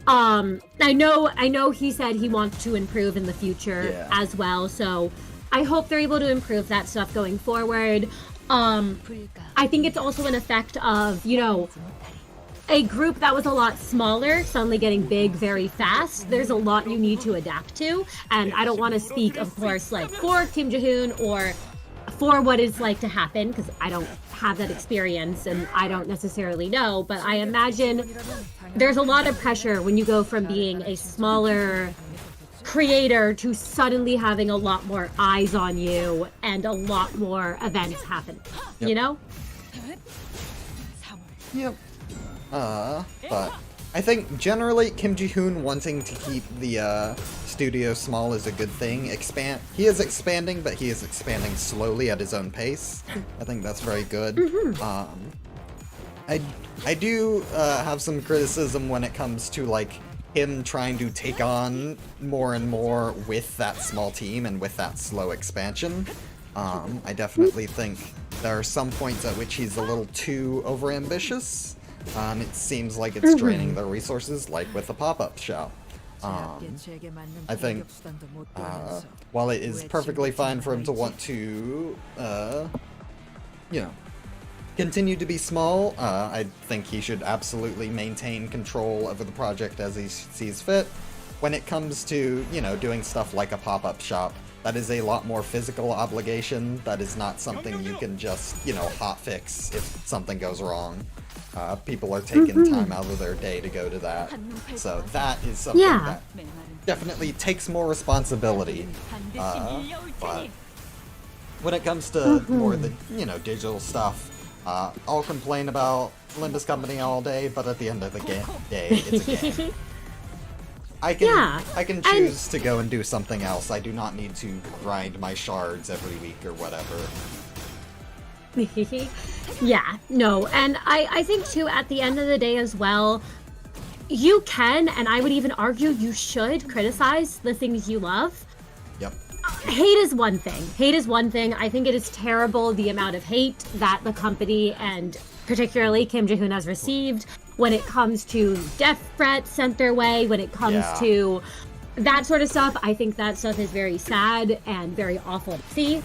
I know he said he wants to improve in the future as well, so I hope they're able to improve that stuff going forward. I think it's also an effect of, you know, a group that was a lot smaller suddenly getting big very fast. There's a lot you need to adapt to, and I don't want to speak, of course, like, for Kim Ji-hoon or for what it's like to happen, because I don't have that experience and I don't necessarily know, but I imagine there's a lot of pressure when you go from being a smaller creator to suddenly having a lot more eyes on you and a lot more events happen. Yep. You know? Yep. But I think generally Kim Ji-hoon wanting to keep the studio small is a good thing. He is expanding, but he is expanding slowly at his own pace. I think that's very good. I do have some criticism when it comes to like him trying to take on more and more with that small team and with that slow expansion. I definitely think there are some points at which he's a little too overambitious. It seems like it's draining their resources, like with the pop-up shop. I think while it is perfectly fine for him to want to, you know, continue to be small, I think he should absolutely maintain control over the project as he sees fit. When it comes to, you know, doing stuff like a pop-up shop, that is a lot more physical obligation. That is not something you can just, you know, hotfix if something goes wrong. People are taking time out of their day to go to that. So that is something that definitely takes more responsibility. But when it comes to more of the, you know, digital stuff, I'll complain about Limbus Company all day, but at the end of the day, it's a game. I can choose to go and do something else. I do not need to grind my shards every week or whatever. Yeah, no, and I think too, at the end of the day as well, you can, and I would even argue you should criticize the things you love. Yep. Hate is one thing. Hate is one thing. I think it is terrible the amount of hate that the company and particularly Kim Ji-hoon has received when it comes to death threats sent their way, when it comes to that sort of stuff. I think that stuff is very sad and very awful to see.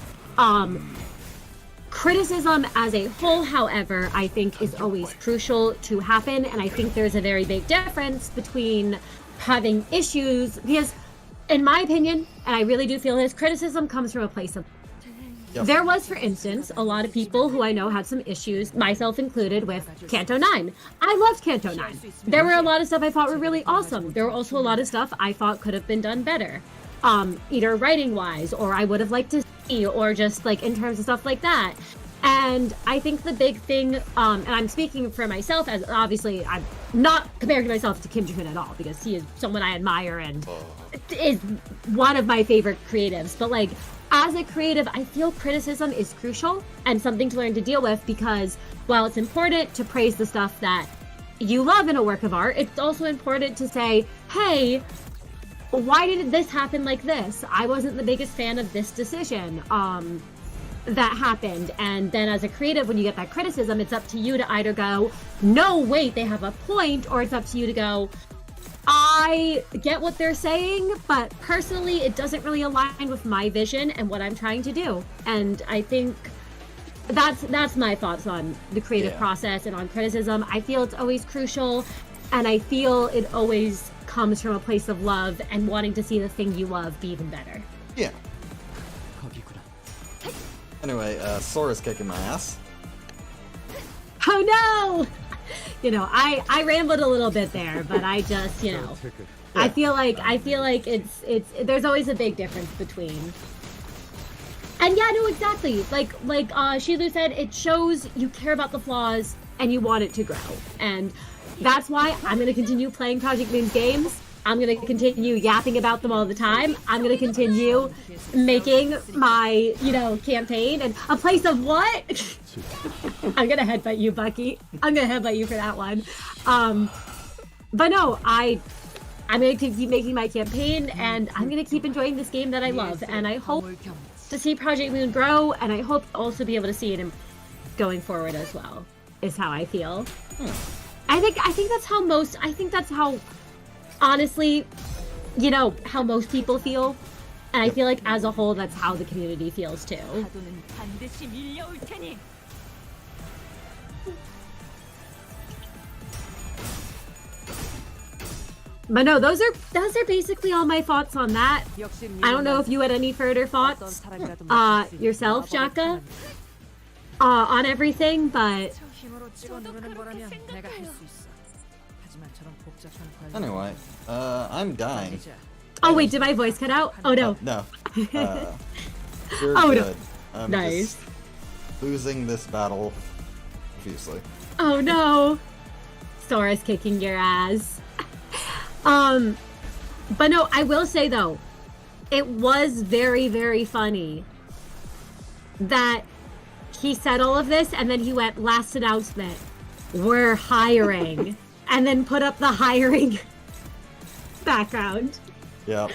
Criticism as a whole, however, I think is always crucial to happen, and I think there's a very big difference between having issues, because in my opinion, and I really do feel this, criticism comes from a place of There was, for instance, a lot of people who I know had some issues, myself included, with Kanto 9. I loved Kanto 9. There were a lot of stuff I thought were really awesome. There were also a lot of stuff I thought could have been done better. Either writing-wise, or I would have liked to see, or just, like, in terms of stuff like that. And I think the big thing, and I'm speaking for myself, as obviously I'm not comparing myself to Kim Ji-hoon at all, because he is someone I admire and is one of my favorite creatives. But, like, as a creative, I feel criticism is crucial and something to learn to deal with, because while it's important to praise the stuff that you love in a work of art, it's also important to say, hey, why did this happen like this? I wasn't the biggest fan of this decision that happened. And then as a creative, when you get that criticism, it's up to you to either go, no, wait, they have a point, or it's up to you to go, I get what they're saying, but personally, it doesn't really align with my vision and what I'm trying to do. And I think that's my thoughts on the creative process and on criticism. I feel it's always crucial, and I feel it always comes from a place of love and wanting to see the thing you love be even better. Yeah. Anyway, Sora's kicking my ass. Oh no! You know, I rambled a little bit there, but I just, you know, I feel like it's there's always a big difference between. And yeah, no, exactly. Like Shilu said, it shows you care about the flaws and you want it to grow. And that's why I'm going to continue playing Project Moon's games. I'm going to continue yapping about them all the time. I'm going to continue making my, you know, campaign. And a place of what? I'm going to headbutt you, Bucky. I'm going to headbutt you for that one. But no, I'm going to keep making my campaign, and I'm going to keep enjoying this game that I love. And I hope to see Project Moon grow, and I hope to also be able to see it going forward as well, is how I feel. I think that's how honestly, you know, how most people feel. And I feel like as a whole, that's how the community feels too. But no, those are basically all my thoughts on that. I don't know if you had any further thoughts, yourself, Jaka, on everything, but... Anyway, I'm dying. Oh wait, did my voice cut out? Oh no. No. You're Oh, no. good. I'm Nice. just losing this battle profusely. Oh no. Sora's kicking your ass. But no, I will say though, it was very, very funny that he said all of this and then he went, last announcement, we're hiring, and then put up the hiring background. Yeah.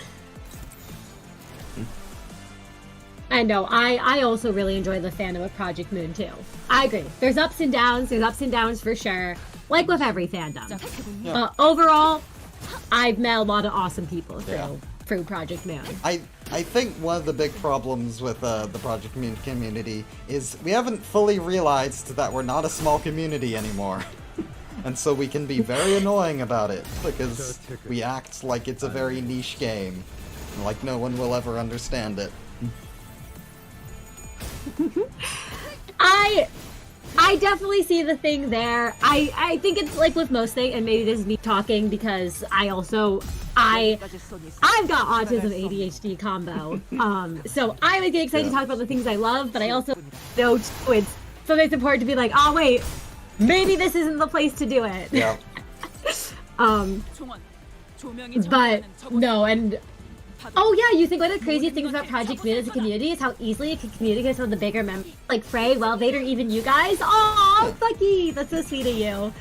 I know, I also really enjoy the fandom of Project Moon too. I agree. There's ups and downs for sure. Like with every fandom. Yeah. Overall, I've met a lot of awesome people Yeah. through Project Moon. I think one of the big problems with the Project Moon community is we haven't fully realized that we're not a small community anymore. And so we can be very annoying about it, because we act like it's a very niche game, and like no one will ever understand it. I definitely see the thing there. I think it's like with most things, and maybe this is me talking because I've got autism ADHD combo. So I would get excited to talk about the things I love, but I also know it's sometimes important to be like, oh wait, maybe this isn't the place to do it. Yeah. But no, and oh yeah, you think one of the crazy things about Project Moon as a community is how easily it can communicate with some of the bigger members, like Frey, Wellvader, even you guys. Aw, Bucky, that's so sweet of you.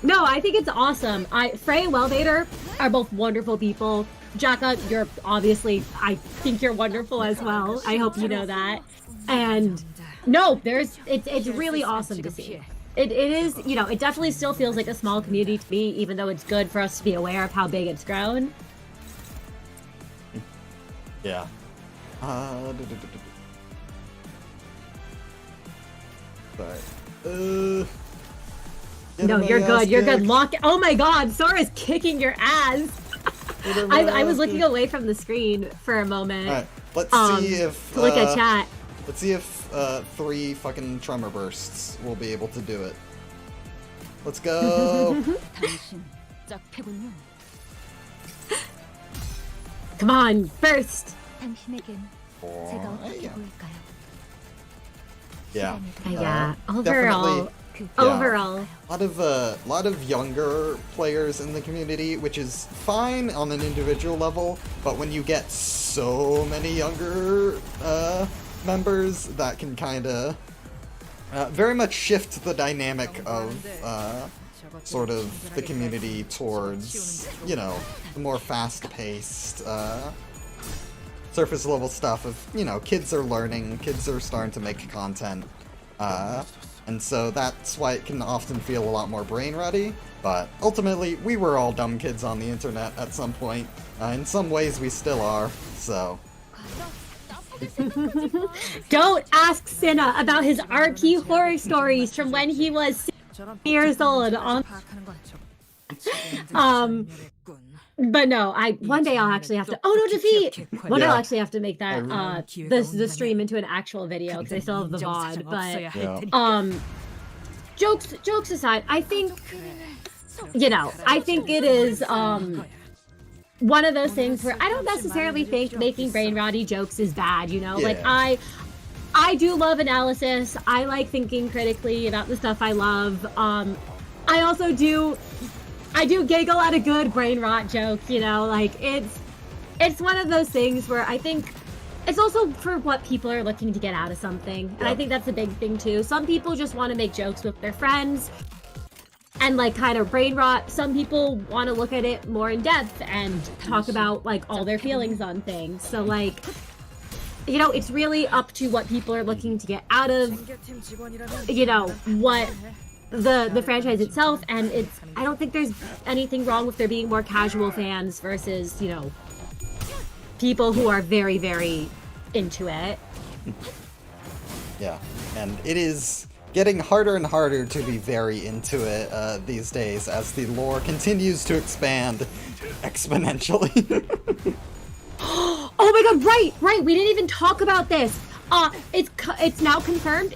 No, I think it's awesome. Frey and Wellvader are both wonderful people. Jaka, you're obviously, I think you're wonderful as well. I hope you know that. And no, it's really awesome to see. It is, you know, it definitely still feels like a small community to me, even though it's good for us to be aware of how big it's grown. Yeah. But, no, you're good. You're good. Oh my god, Sora's kicking your ass. I was looking away from the screen for a moment. Alright, let's see if to look at chat. Let's see if 3 fucking tremor bursts will be able to do it. Let's go. Come on, first. Yeah. Yeah. Definitely. Overall. A lot of younger players in the community, which is fine on an individual level, but when you get so many younger members, that can kind of very much shift the dynamic of sort of the community towards, you know, the more fast-paced surface level stuff of, you know, kids are learning, kids are starting to make content, and so that's why it can often feel a lot more brain-rotty, but ultimately, we were all dumb kids on the internet at some point. In some ways, we still are, so... Don't ask Cinna about his RP horror stories from when he was 6 years old. But no, one day I'll actually have to. Oh no, defeat! One day I'll actually have to make that the stream into an actual video because I still have the VOD. But jokes aside, I think it is one of those things where I don't necessarily think making brain rotty jokes is bad. You know, like I do love analysis. I like thinking critically about the stuff I love. I also do giggle at a good brain rot joke, you know, like it's one of those things where I think it's also for what people are looking to get out of something. And I think that's a big thing too. Some people just want to make jokes with their friends and like kind of brain rot. Some people want to look at it more in depth and talk about like all their feelings on things. So like, you know, it's really up to what people are looking to get out of, you know, what the franchise itself, and I don't think there's anything wrong with there being more casual fans versus, you know, people who are very, very into it. Yeah, and it is getting harder and harder to be very into it these days as the lore continues to expand exponentially. Oh my god, right, we didn't even talk about this. It's now confirmed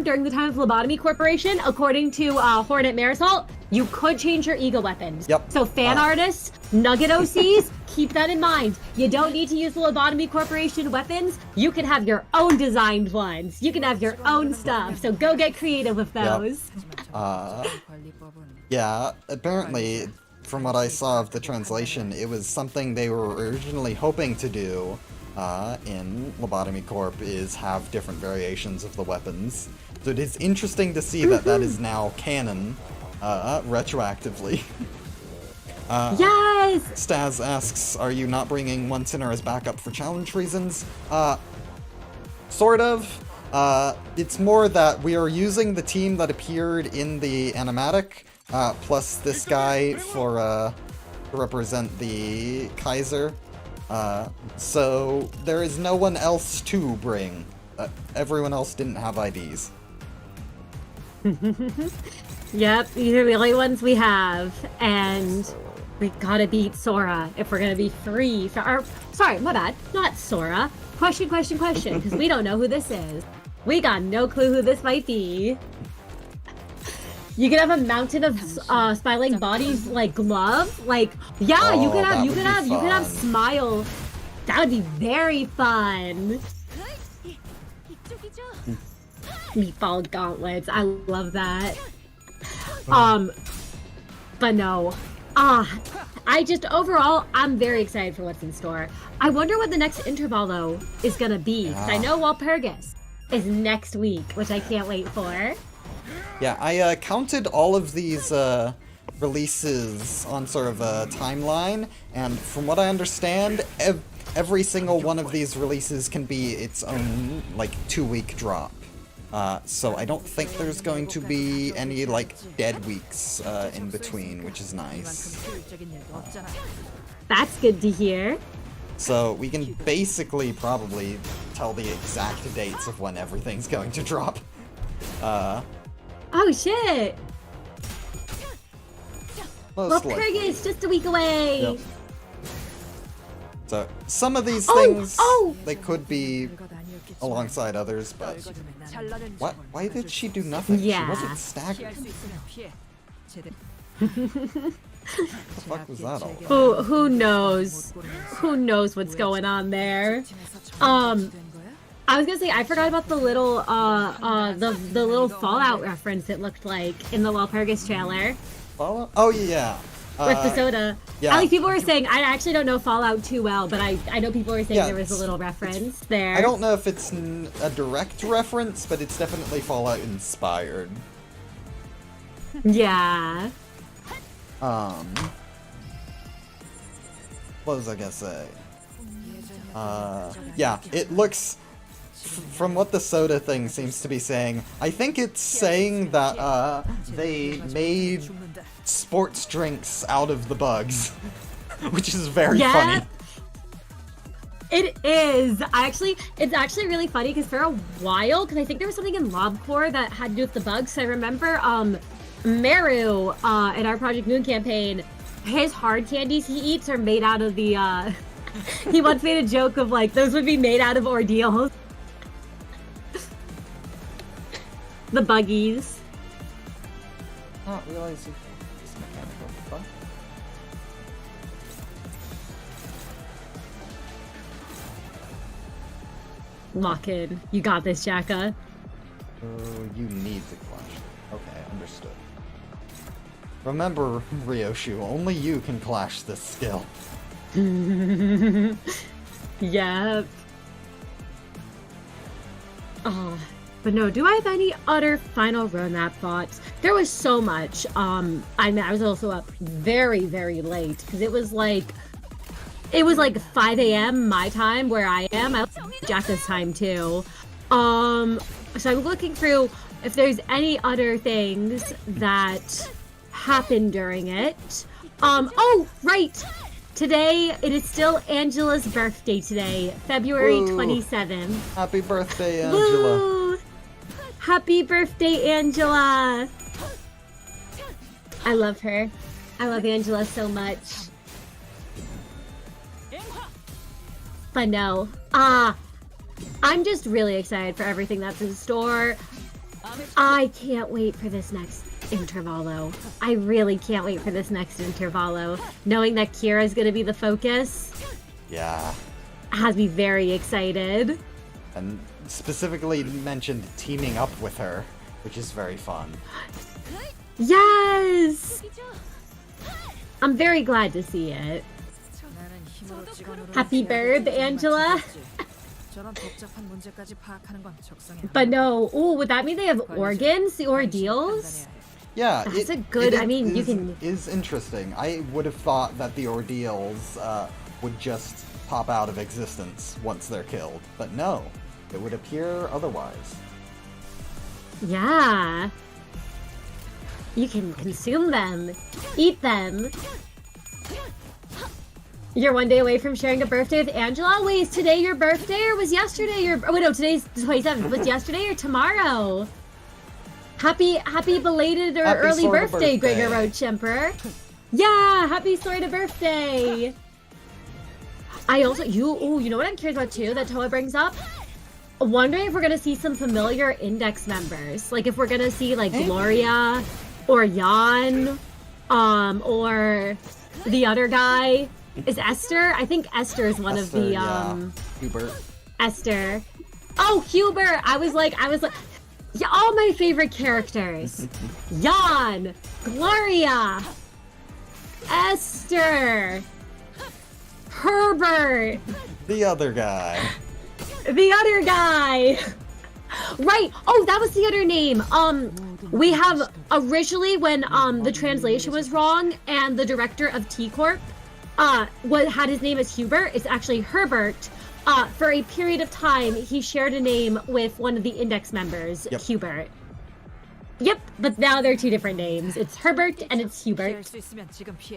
during the time of Lobotomy Corporation, according to Hornet Marisol, you could change your Eagle weapons. Yep. So fan artists, Nugget OCs, keep that in mind. You don't need to use the Lobotomy Corporation weapons. You can have your own designed ones. You can have your own stuff. So go get creative with those. Yeah, apparently, from what I saw of the translation, it was something they were originally hoping to do in Lobotomy Corp is have different variations of the weapons. So it is interesting to see that that is now canon retroactively. Yes! Staz asks, are you not bringing one Cinna as backup for challenge reasons? Sort of. It's more that we are using the team that appeared in the animatic, plus this guy for to represent the Kaiser. So there is no one else to bring. Everyone else didn't have IDs. Yep, these are the only ones we have, and we gotta beat Sora if we're gonna be free. Sorry, my bad, not Sora. Question, because we don't know who this is. We got no clue who this might be. You could have a mountain of spy-like bodies, like glove. Like, yeah, you could have Smile. That would be very fun. Meatball gauntlets. I love that. But no. Overall, I'm very excited for what's in store. I wonder what the next interval, though, is gonna be. I know Walpurgis is next week, which I can't wait for. Yeah, I counted all of these releases on sort of a timeline, and from what I understand, every single one of these releases can be its own, like, 2-week drop. So I don't think there's going to be any, like, dead weeks in between, which is nice. That's good to hear. So we can basically probably tell the exact dates of when everything's going to drop. Oh shit! Walpurgis, just a week away! Yep. So, some of these things, they could be alongside others, but... What? Why did she do nothing? Yeah. She wasn't staggered. What the fuck was that all about? Who knows? Who knows what's going on there? I was gonna say I forgot about the little the little Fallout reference it looked like in the Walpurgis trailer. Fallout? Oh yeah. With the soda. Yeah. At least people were saying, I actually don't know Fallout too well, but I know people were saying there was a little reference there. I don't know if it's a direct reference, but it's definitely Fallout inspired. Yeah. What was I gonna say? Yeah, it looks, from what the soda thing seems to be saying, I think it's saying that, they made sports drinks out of the bugs, which is very funny. It is. It's actually really funny because for a while, because I think there was something in LobCorp that had to do with the bugs. So I remember, Meru, in our Project Moon campaign, his hard candies he eats are made out of the, he once made a joke of like, those would be made out of ordeals. The buggies. Not realizing this mechanical fun. Lock in. You got this, Jacka. Oh, you need to clash. Okay, understood. Remember, Ryoshu, only you can clash this skill. Yep. Oh, but no, do I have any other final roadmap thoughts? There was so much. I was also up very, very late because it was like 5 a.m. my time where I am. I was Jacka's time too. So I'm looking through if there's any other things that happened during it. Oh, right. Today, it is still Angela's birthday today, February 27th. Happy birthday, Angela. Woo! Happy birthday, Angela. I love her. I love Angela so much. But no, I'm just really excited for everything that's in store. I can't wait for this next Intervallo. I really can't wait for this next Intervallo. Knowing that Kira's gonna be the focus Yeah. has me very excited. And specifically mentioned teaming up with her, which is very fun. Yes! I'm very glad to see it. Happy bird, Angela. But no, ooh, would that mean they have organs, the ordeals? Yeah, That's a good, I mean, you can... is interesting. I would have thought that the ordeals would just pop out of existence once they're killed, but no, it would appear otherwise. Yeah. You can consume them, eat them. You're one day away from sharing a birthday with Angela? Wait, is today your birthday or was yesterday your... Oh, wait, no, today's the 27th. Was yesterday or tomorrow? Happy belated or Happy early birthday, birthday, Gregor Roach Emperor. Yeah, happy sorta birthday. I also, you know what I'm curious about too, that Toa brings up? Wondering if we're gonna see some familiar Index members. Like if we're gonna see like Gloria or Jan, or the other guy. Is Esther? I think Esther is one of the, Hubert. Esther. Oh, Hubert! I was like, yeah, all my favorite characters. Jan, Gloria, Esther, Herbert. The other guy. The other guy. Right. Oh, that was the other name. We have originally when the translation was wrong and the director of T Corp had his name as Hubert. It's actually Herbert. For a period of time, he shared a name with one of the Index members, Yep. Hubert. Yep, but now they're two different names. It's Herbert and it's Hubert.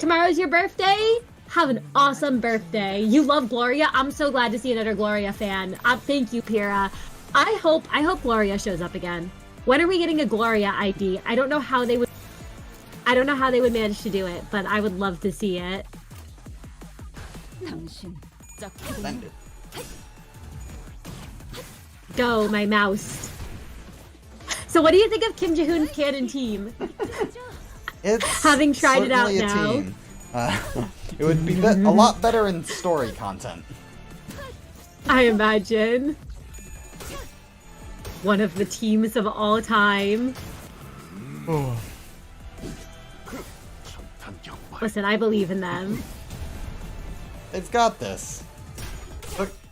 Tomorrow's your birthday? Have an awesome birthday. You love Gloria? I'm so glad to see another Gloria fan. Thank you, Pyrrha. I hope Gloria shows up again. When are we getting a Gloria ID? I don't know how they would manage to do it, but I would love to see it. Splendid. Go, my mouse. So what do you think of Kim Jae-hoon's canon team? It's Having tried it out certainly a now. team. It would be a lot better in story content. I imagine. One of the teams of all time. Listen, I believe in them. It's got this.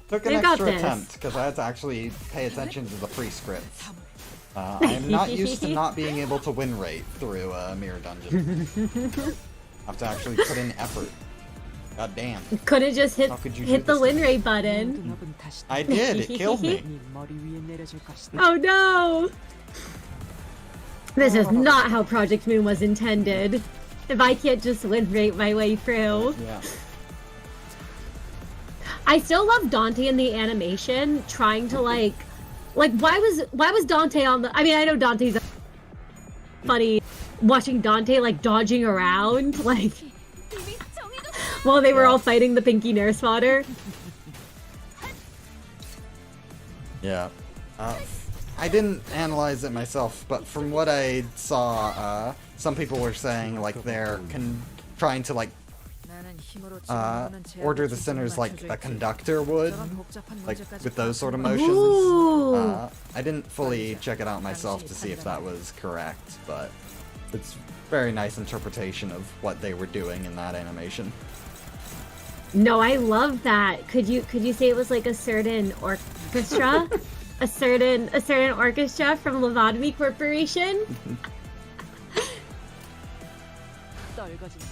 Took an They've got extra this. attempt because I had to actually pay attention to the pre-scripts. I am not used to not being able to win rate through Mirror Dungeon. I have to actually put in effort. God damn. Couldn't just hit How could you do the this win to me? rate button. I did, it killed me. Oh no! This is not how Project Moon was intended. If I can't just win rate my way through. Yeah. I still love Dante in the animation trying to like why was Dante on the... I mean, I know Dante's funny watching Dante like dodging around like while they were all fighting the Pinky Nurse Fodder. Yeah. I didn't analyze it myself, but from what I saw, some people were saying like they're trying to like order the sinners like a conductor would, like with those sort of motions. I didn't fully check it out myself to see if that was correct, but it's very nice interpretation of what they were doing in that animation. No, I love that. Could you say it was like a certain orchestra? a certain orchestra from Lobotomy Corporation?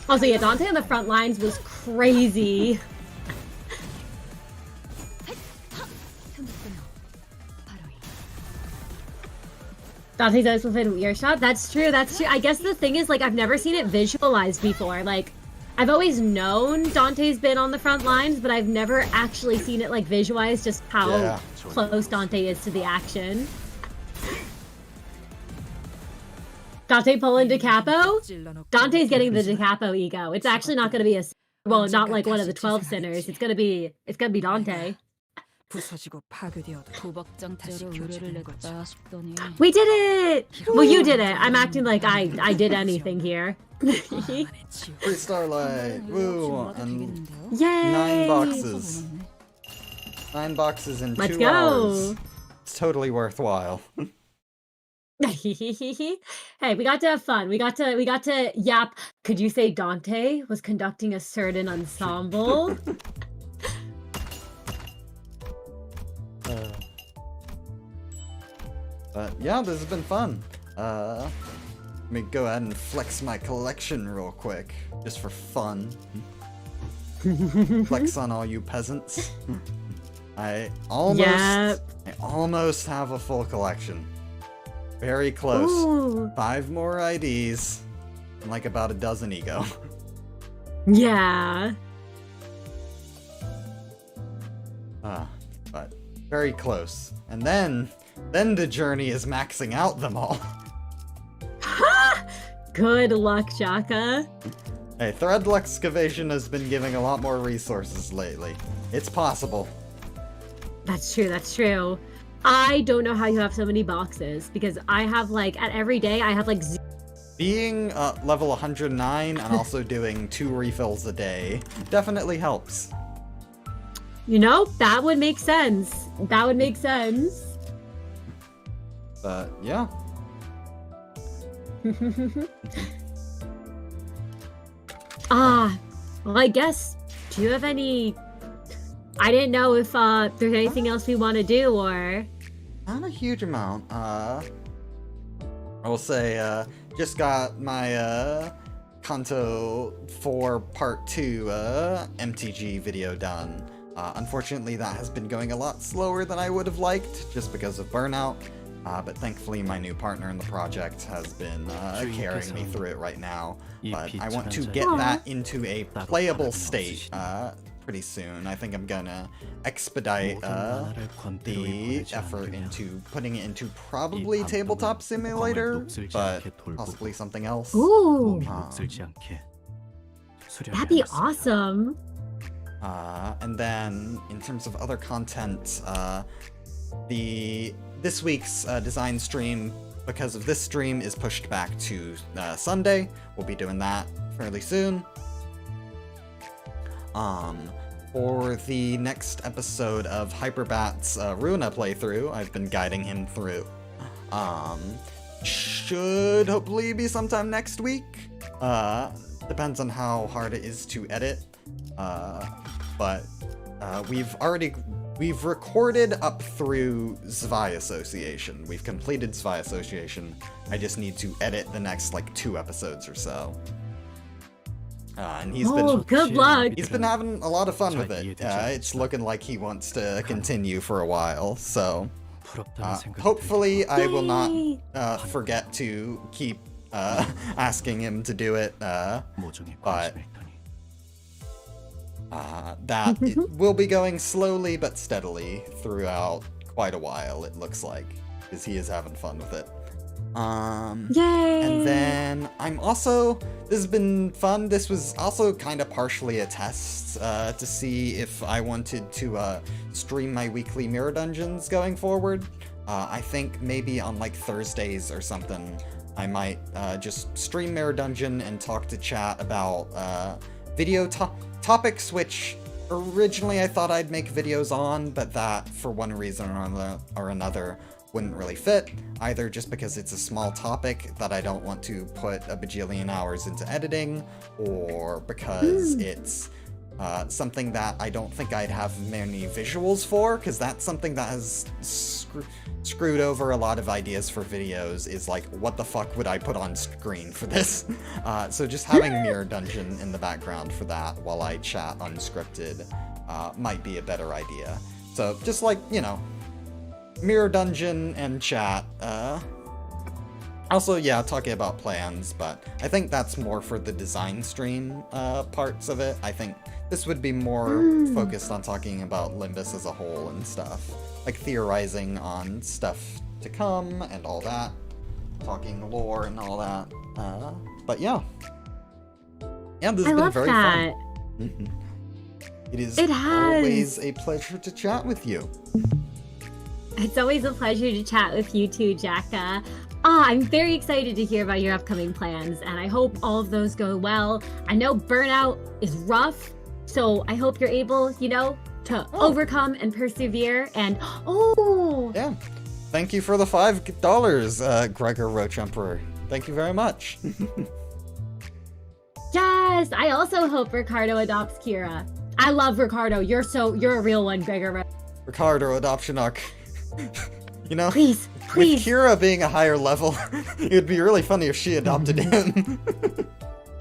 Also, yeah, Dante on the front lines was crazy. Dante's always within earshot? That's true, that's true. I guess the thing is, like, I've never seen it visualized before. Like, I've always known Dante's been on the front lines, but I've never actually seen it, like, visualized just how close Dante is to the action. Dante pulling Da Capo? Dante's getting the Da Capo ego. It's actually not going to be well, not like one of the 12 sinners. It's gonna be Dante. 부서지고 파괴되어도 도박장터로 의뢰를 냈다 싶더니 We did it! Well, you did it. I'm acting like I did anything here. Free Starlight! Woo! And Yay! 9 boxes. 9 boxes in Let's 2 go. hours. It's totally worthwhile. Hey, we got to have fun. We got to yap. Could you say Dante was conducting a certain ensemble? But yeah, this has been fun. Let me go ahead and flex my collection real quick, just for fun. Flex on all you peasants. I almost have a full collection. Very close. Ooh. 5 more IDs and like about a dozen ego. Yeah. But very close. And then the journey is maxing out them all. Good luck, Jaka. Hey, Thread Excavation has been giving a lot more resources lately. It's possible. That's true, that's true. I don't know how you have so many boxes, because I have like, at every day, I have like Being level 109 and also doing 2 refills a day definitely helps. You know, that would make sense. That would make sense. But yeah. Well, I guess, do you have any... I didn't know if there's anything else we want to do, or... Not a huge amount. I will say, just got my Kanto 4 Part 2 MTG video done. Unfortunately, that has been going a lot slower than I would have liked, just because of burnout. But thankfully, my new partner in the project has been carrying me through it right now. But I want to get that into a playable state pretty soon. I think I'm gonna expedite the effort into putting it into probably Tabletop Simulator, but possibly something else. Ooh, that'd be awesome. And then, in terms of other content, this week's design stream, because of this stream, is pushed back to Sunday. We'll be doing that fairly soon. For the next episode of Hyperbat's Runa playthrough, I've been guiding him through. Should hopefully be sometime next week. Depends on how hard it is to edit. But we've recorded up through Zwei Association. We've completed Zwei Association. I just need to edit the next like 2 episodes or so. And he's good luck. He's been having a lot of fun with it. It's looking like he wants to continue for a while. So hopefully I will not forget to keep asking him to do it. But that it will be going slowly but steadily throughout quite a while, it looks like, because he is having fun with it. Yay! And then this has been fun. This was also kind of partially a test to see if I wanted to stream my weekly Mirror Dungeons going forward. I think maybe on like Thursdays or something, I might just stream Mirror Dungeon and talk to chat about video topics which originally I thought I'd make videos on, but that for one reason or another wouldn't really fit, either just because it's a small topic that I don't want to put a bajillion hours into editing, or because it's something that I don't think I'd have many visuals for, because that's something that has screwed over a lot of ideas for videos, is like, what the fuck would I put on screen for this? So just having Mirror Dungeon in the background for that while I chat unscripted might be a better idea. So just like, you know, Mirror Dungeon and chat. Also, yeah, talking about plans, but I think that's more for the design stream parts of it. I think this would be more focused on talking about Limbus as a whole and stuff. Like theorizing on stuff to come and all that. Talking lore and all that. But yeah. Yeah, this has been very fun. It has. always a pleasure to chat with you. It's always a pleasure to chat with you too, Jacka. I'm very excited to hear about your upcoming plans, and I hope all of those go well. I know burnout is rough, so I hope you're able, to overcome and persevere. And Yeah. Thank you for the $5, Gregor Roach Emperor. Thank you very much. yes, I also hope Ricardo adopts Kira. I love Ricardo. You're a real one, Gregor. Ricardo adoption arc. Please. With Kira being a higher level, it would be really funny if she adopted him.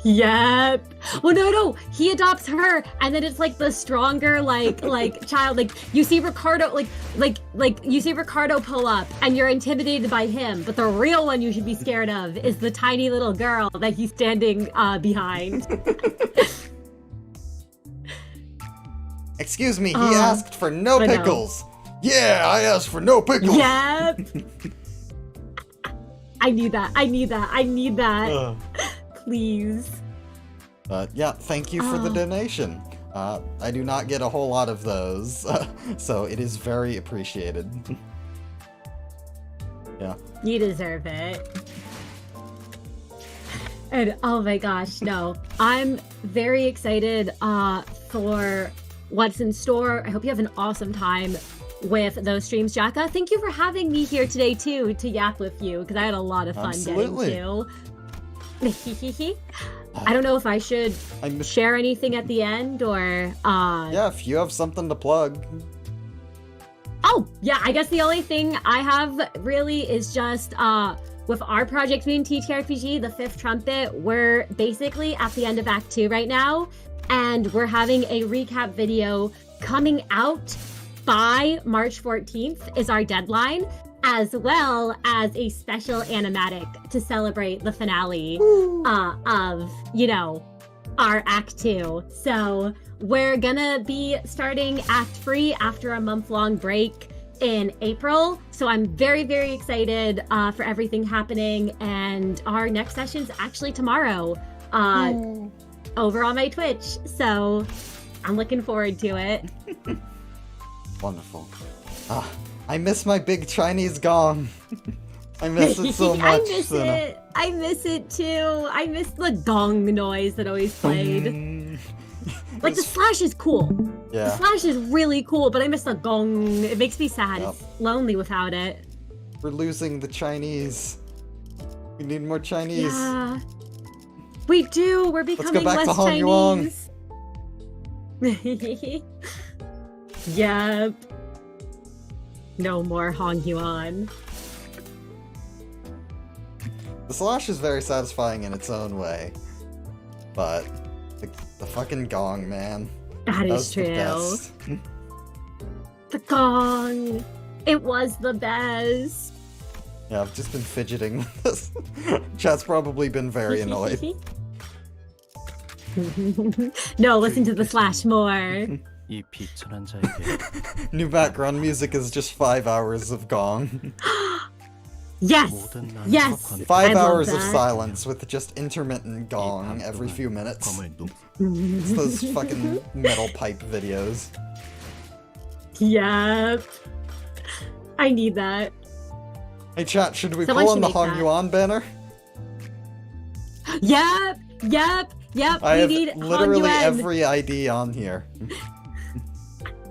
Yep. Well, no, he adopts her, and then it's like the stronger, like child. Like you see Ricardo, like you see Ricardo pull up, and you're intimidated by him. But the real one you should be scared of is the tiny little girl that he's standing behind. Excuse me, he asked for no pickles. No. Yeah, I asked for no pickles. Yep. I need that. Please. Yeah, thank you for the donation. I do not get a whole lot of those, so it is very appreciated. Yeah. You deserve it. And oh my gosh, no. I'm very excited for what's in store. I hope you have an awesome time with those streams, Jacka. Thank you for having me here today too to yap with you, because I had a lot of fun getting to. I don't know if I should share anything at the end or yeah, if you have something to plug. Oh, yeah, I guess the only thing I have really is just with our project being TTRPG, the Fifth Trumpet, we're basically at the end of Act 2 right now, and we're having a recap video coming out by March 14th is our deadline, as well as a special animatic to celebrate the finale of, our Act 2. So we're gonna be starting Act 3 after a month-long break in April. So I'm very, very excited for everything happening. And our next session's actually tomorrow over on my Twitch. So I'm looking forward to it. Wonderful. I miss my big Chinese gong. I miss it so much. I miss it too. I miss the gong noise that always played. Like, the slash is cool. Yeah. The slash is really cool, but I miss the gong. It makes me sad. Yep. It's lonely without it. We're losing the Chinese. We need more Chinese. Yeah. We do. We're becoming less Chinese. Yep. No more Hong Yuan. The slash is very satisfying in its own way, but the fucking gong, man. That is true. The gong. It was the best. Yeah, I've just been fidgeting with this. Chat's probably been very annoyed. No, listen to the slash more. New background music is just 5 hours of gong. Yes! Yes! 5 hours of silence with just intermittent gong every few minutes. It's those fucking metal pipe videos. Yep. I need that. Hey chat, should we pull on the Hong Yuan banner? Yep! Yep! Yep! I need have literally every ID on here.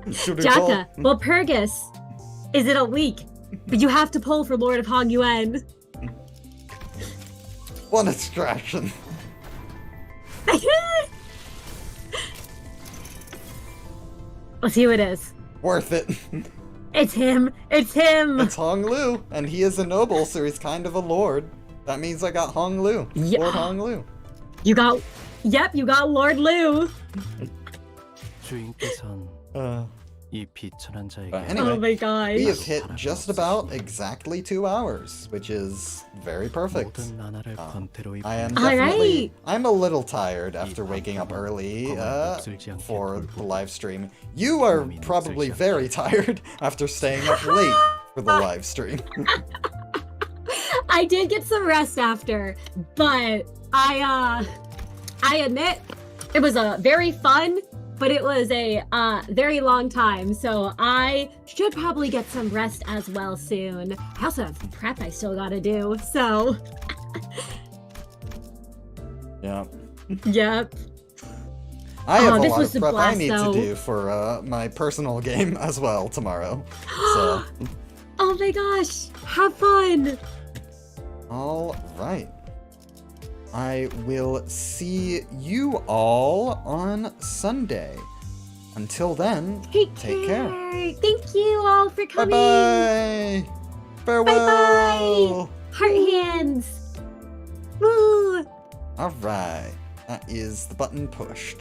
Jacka, well, Purgus, is it a leak? But you have to pull for Lord of Hong Yuan. One extraction. Let's see who it is. Worth it. It's him. It's him. It's Hong Lu, and he is a noble, so he's kind of a lord. That means I got Hong Lu. Yeah. Lord Hong Lu. You got Lord Lu. Anyway, oh my gosh. we have hit just about exactly 2 hours, which is very perfect. I am definitely, I'm a little tired after waking up early for the live stream. You are probably very tired after staying up late for the live stream. I did get some rest after, but I admit it was a very fun but it was a very long time, so I should probably get some rest as well soon. I also have prep I still gotta do, so. Yeah. Yep. I have a this lot was of a prep I blast, need though. to do for my personal game as well tomorrow. So, Oh my gosh, have fun! all right. I will see you all on Sunday. Until then, Take care. Thank you all for coming. Bye-bye. Farewell. Heart hands. Woo! All right. That is the button pushed.